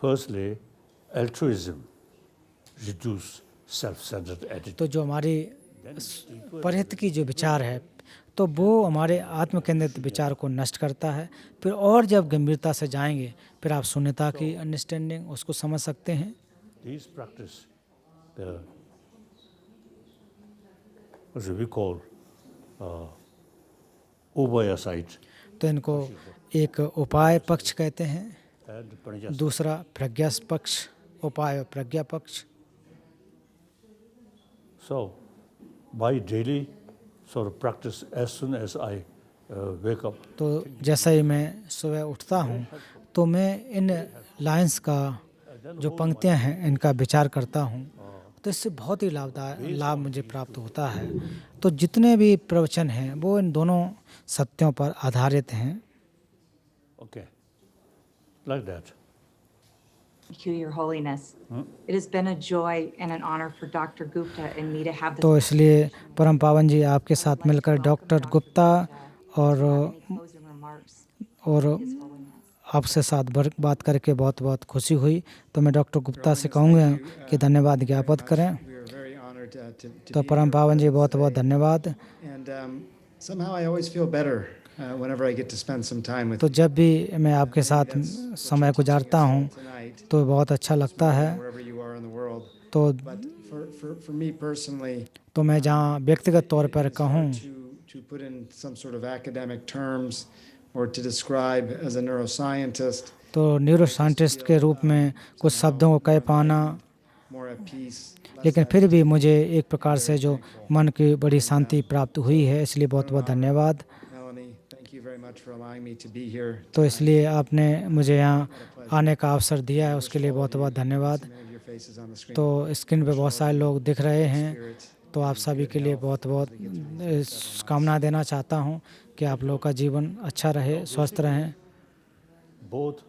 Firstly, altruism, reduce self-centered attitude. तो जो हमारी परहित की जो विचार है तो वो हमारे आत्म केंद्रित विचार को नष्ट करता है। फिर और जब गंभीरता से जाएंगे फिर आप शून्यता की अंडरस्टैंडिंग उसको समझ सकते हैं। These practice the what we call ubaya side तो इनको एक उपाय पक्ष कहते हैं, and pranayas. दूसरा प्रज्ञा पक्ष, उपाय और प्रज्ञा पक्ष। So by daily sort of practice, as soon as I wake up, तो जैसा ही मैं सुबह उठता हूँ तो मैं इन लाइंस का जो पंक्तियाँ हैं इनका विचार करता हूँ, तो इससे बहुत ही लाभ मुझे प्राप्त होता है। तो जितने भी प्रवचन हैं वो इन दोनों सत्यों पर आधारित हैं। okay, like that. Thank you, Your Holiness. It has been a joy and an honor for Dr. Gupta and me to have this. तो इसलिए परम पावन जी आपके साथ मिलकर डॉक्टर गुप्ता और Closing remarks, और His Holiness. आपसे साथ बात करके बहुत बहुत खुशी हुई। तो मैं डॉक्टर गुप्ता से कहूँगा कि धन्यवाद ज्ञापित करें। We are very honored to तो be परम here. पावन जी बहुत बहुत धन्यवाद। And somehow I always feel better whenever I get to spend some time with तो जब भी मैं आपके साथ समय गुजारता हूँ tonight, तो बहुत अच्छा लगता है। wherever you are in the world. तो But for me personally, तो मैं जहाँ व्यक्तिगत तौर पर कहूँ to put in some sort of academic terms or to describe as a neuroscientist, तो न्यूरो साइंटिस्ट के रूप में कुछ शब्दों को कह पाना, more at peace. लेकिन फिर भी मुझे एक प्रकार से जो मन की बड़ी शांति प्राप्त हुई है, इसलिए बहुत बहुत धन्यवाद। Melanie, thank you very much for allowing me to be here. तो इसलिए आपने मुझे यहाँ आने का अवसर दिया है, उसके लिए बहुत बहुत धन्यवाद। Many of your faces on the screen. तो स्क्रीन पे बहुत सारे लोग दिख रहे हैं, Spirit. तो आप सभी के लिए बहुत बहुत कामना देना चाहता हूँ कि आप लोगों का जीवन अच्छा रहे, स्वस्थ रहें। Both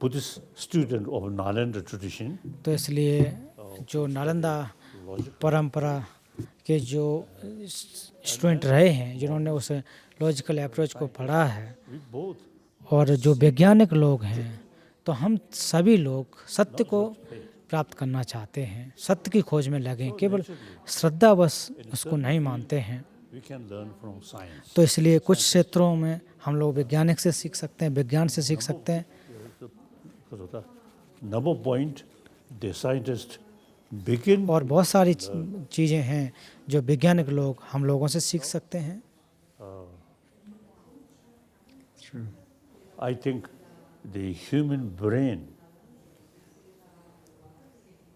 Buddhist student of Nalanda tradition, तो इसलिए जो नालंदा परंपरा के जो स्टूडेंट रहे हैं, जिन्होंने उस लॉजिकल अप्रोच को पढ़ा है, We both और जो वैज्ञानिक लोग हैं, तो हम सभी लोग सत्य को प्राप्त करना चाहते हैं, सत्य की खोज में लगें, केवल श्रद्धा बस उसको नहीं मानते हैं। we can learn from science. तो इसलिए कुछ क्षेत्रों में हम लोग वैज्ञानिक से सीख सकते हैं, विज्ञान से सीख सकते हैं। Because of that. Number point, the scientists begin और बहुत सारी चीज़ें हैं जो वैज्ञानिक लोग हम लोगों से सीख सकते हैं। True. I think the human brain,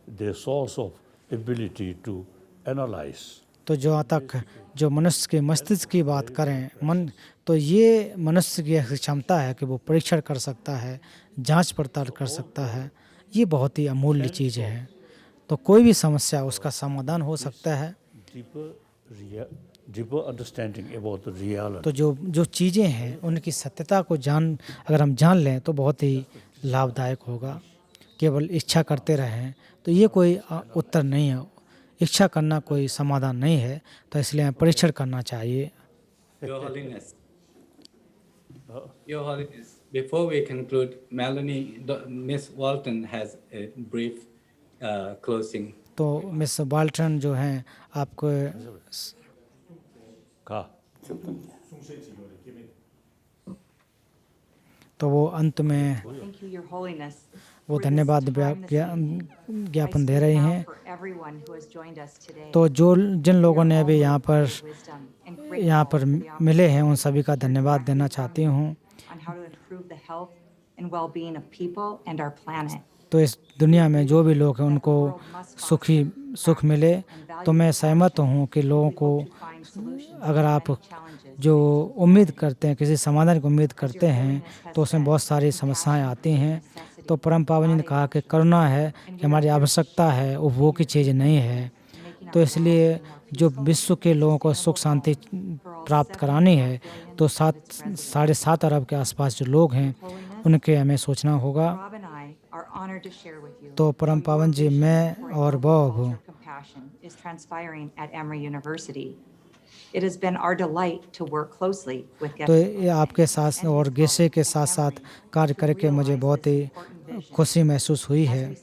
the source of ability to analyze, तो जो तक जो मनुष्य के मस्तिष्क की बात करें, मन, तो ये मनुष्य की ऐसी क्षमता है कि वो परीक्षण कर सकता है, जांच पड़ताल कर सकता है। ये बहुत ही अमूल्य चीज़ है। तो कोई भी समस्या उसका समाधान हो सकता है। deeper understanding about the reality. तो जो चीज़ें हैं उनकी सत्यता को अगर हम जान लें तो बहुत ही लाभदायक होगा। केवल इच्छा करते रहें तो ये कोई उत्तर नहीं है। इच्छा करना कोई समाधान नहीं है, तो इसलिए हमें परीक्षण करना चाहिए। Your Holiness, before we conclude, Miss Walton has a brief closing. तो मिस बाल्टन जो हैं आपको Ka. तो वो अंत में Thank you, Your Holiness. वो धन्यवाद ज्ञापन दे रही हैं। For everyone who has joined us today. तो जिन लोगों ने अभी यहाँ पर मिले हैं उन सभी का धन्यवाद देना चाहती हूँ। On how to improve the health and well-being of people and our planet. तो इस दुनिया में जो भी लोग हैं उनको सुख मिले। तो मैं सहमत हूँ कि लोगों को, अगर आप जो उम्मीद करते हैं, किसी समाधान की उम्मीद करते हैं, तो उसमें बहुत सारी समस्याएं आती हैं। तो परम पावन जी ने कहा कि करुणा है कि हमारी आवश्यकता है, उपभोग की चीज़ नहीं है। तो इसलिए जो विश्व के लोगों को सुख शांति प्राप्त करानी है, तो 7.5 अरब के आसपास जो लोग हैं उनके हमें सोचना होगा। Rob and I are honored to share with you. तो परम पावन जी, मैं और Bob, Compassion is transpiring at Emory University. It has been our delight to work closely with तो ये आपके साथ और गेसे के साथ साथ कार्य करके मुझे बहुत ही खुशी महसूस हुई है।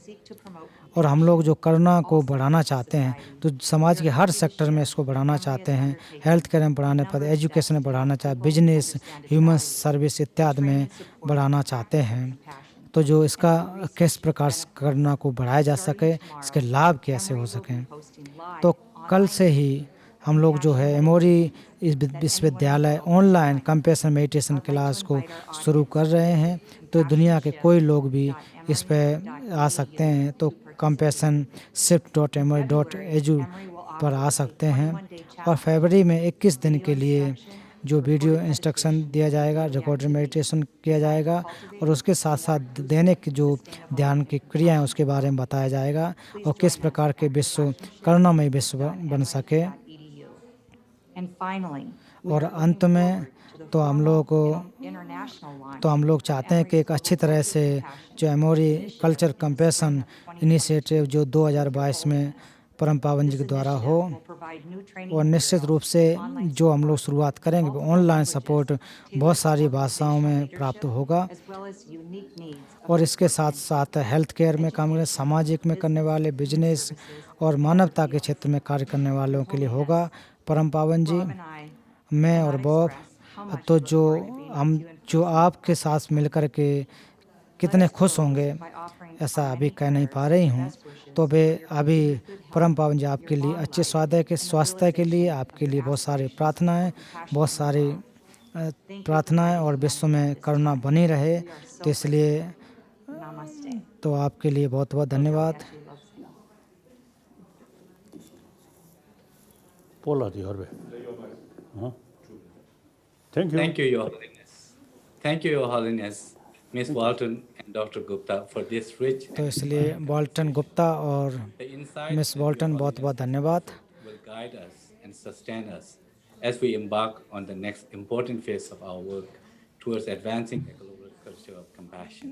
और हम लोग जो करुणा को बढ़ाना चाहते हैं, तो समाज के हर सेक्टर में इसको बढ़ाना चाहते हैं। हेल्थ केयर में बढ़ाने पर, एजुकेशन में बढ़ाना चाहते, बिजनेस, ह्यूमन सर्विस इत्यादि में बढ़ाना चाहते हैं। तो जो इसका किस प्रकार से करुणा को बढ़ाया जा सके, इसके लाभ कैसे हो सकें। तो कल से ही हम लोग जो है एमोरी विश्वविद्यालय ऑनलाइन कंपैशन मेडिटेशन क्लास को शुरू कर रहे हैं। तो दुनिया के कोई लोग भी इस पर आ सकते हैं। तो कंपैशन shift.emory.edu पर आ सकते हैं। और फरवरी में 21 दिन के लिए जो वीडियो इंस्ट्रक्शन दिया जाएगा, रिकॉर्डेड मेडिटेशन किया जाएगा, और उसके साथ साथ दैनिक जो ध्यान की क्रिया है उसके बारे में बताया जाएगा, और किस प्रकार के विश्व करुणामय विश्व बन सके। और अंत में तो हम लोग चाहते हैं कि एक अच्छी तरह से जो एमोरी कल्चर कंपैशन इनिशिएटिव जो 2022 में परम पावन जी के द्वारा हो, और निश्चित रूप से जो हम लोग शुरुआत करेंगे वो ऑनलाइन सपोर्ट बहुत सारी भाषाओं में प्राप्त होगा। और इसके साथ साथ हेल्थ केयर में काम करने, सामाजिक में करने वाले, बिजनेस और मानवता के क्षेत्र में कार्य करने वालों के लिए होगा। परम पावन जी, मैं और बॉब, तो जो आपके साथ मिलकर के कितने खुश होंगे, ऐसा अभी कह नहीं पा रही हूँ। तो अभी परम पावन जी आपके लिए अच्छे स्वास्थ्य के लिए आपके लिए बहुत सारी प्रार्थनाएं और विश्व में करुणा बनी रहे। तो इसलिए तो आपके लिए बहुत बहुत धन्यवाद। Paula, the Orbe. Thank you. Thank you, Your Holiness. Thank you, Your Holiness, Miss Walton and Dr. Gupta for this rich तो इसलिए वॉल्टन गुप्ता और the insights miss that वॉल्टन Your बहुत बहुत धन्यवाद। will guide us and sustain us as we embark on the next important phase of our work towards advancing a global culture of compassion.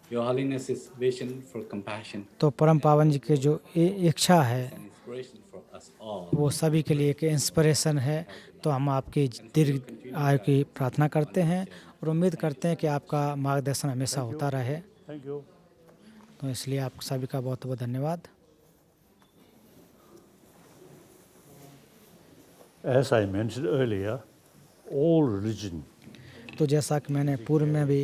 Your Holiness's vision for compassion तो परम पावन जी की जो इच्छा है is an inspiration for us all. वो सभी के लिए एक इंस्पिरेशन है। तो हम आपकी दीर्घ आयु की प्रार्थना करते हैं और उम्मीद करते हैं कि आपका मार्गदर्शन हमेशा होता रहे। Thank you. तो इसलिए आप सभी का बहुत बहुत धन्यवाद। As I mentioned earlier, all religion, तो जैसा कि मैंने पूर्व में भी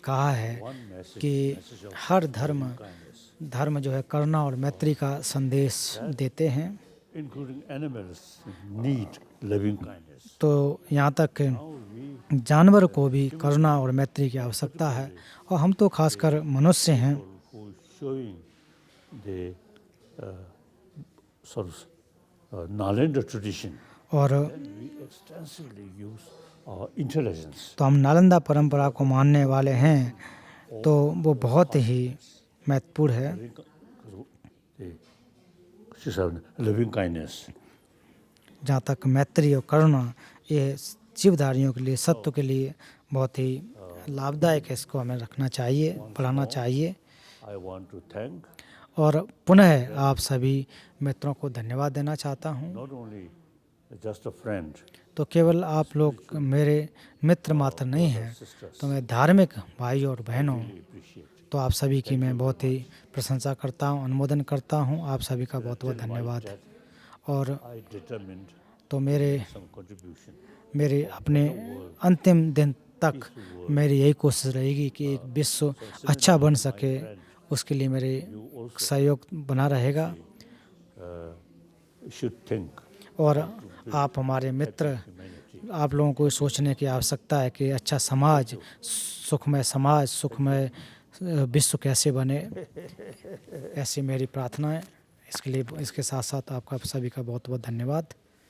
कहा है one message, कि message of हर धर्म kindness, जो है करुणा और मैत्री का संदेश देते हैं। including animals, need loving kindness. तो यहाँ तक Now we जानवर को भी करुणा और मैत्री की आवश्यकता है और हम तो खासकर मनुष्य हैं who is showing the sort of Nalanda tradition, और we extensively use our intelligence. तो हम नालंदा परंपरा को मानने वाले हैं, तो वो बहुत ही महत्वपूर्ण है। Loving kindness. जहाँ तक मैत्री और करुणा ये जीवधारियों के लिए, सत्व के लिए बहुत ही लाभदायक है। इसको हमें रखना चाहिए, पढ़ाना चाहिए। I want to thank और पुनः आप सभी मित्रों को धन्यवाद देना चाहता हूँ। not only just a friend, तो केवल आप लोग मेरे मित्र मात्र नहीं हैं, तो मैं धार्मिक भाई और बहनों, appreciate. तो आप सभी की मैं बहुत ही प्रशंसा करता हूँ, अनुमोदन करता हूँ। आप सभी का बहुत बहुत धन्यवाद। और I determined तो मेरे some contribution. अपने अंतिम दिन तक मेरी यही कोशिश रहेगी कि एक विश्व अच्छा बन सके, उसके लिए मेरे सहयोग बना रहेगा। Should think और आप हमारे मित्र, आप लोगों को सोचने की आवश्यकता है कि अच्छा समाज, सुखमय विश्व कैसे बने। ऐसी मेरी प्रार्थना है। इसके लिए, इसके साथ साथ आपका सभी का बहुत बहुत धन्यवाद।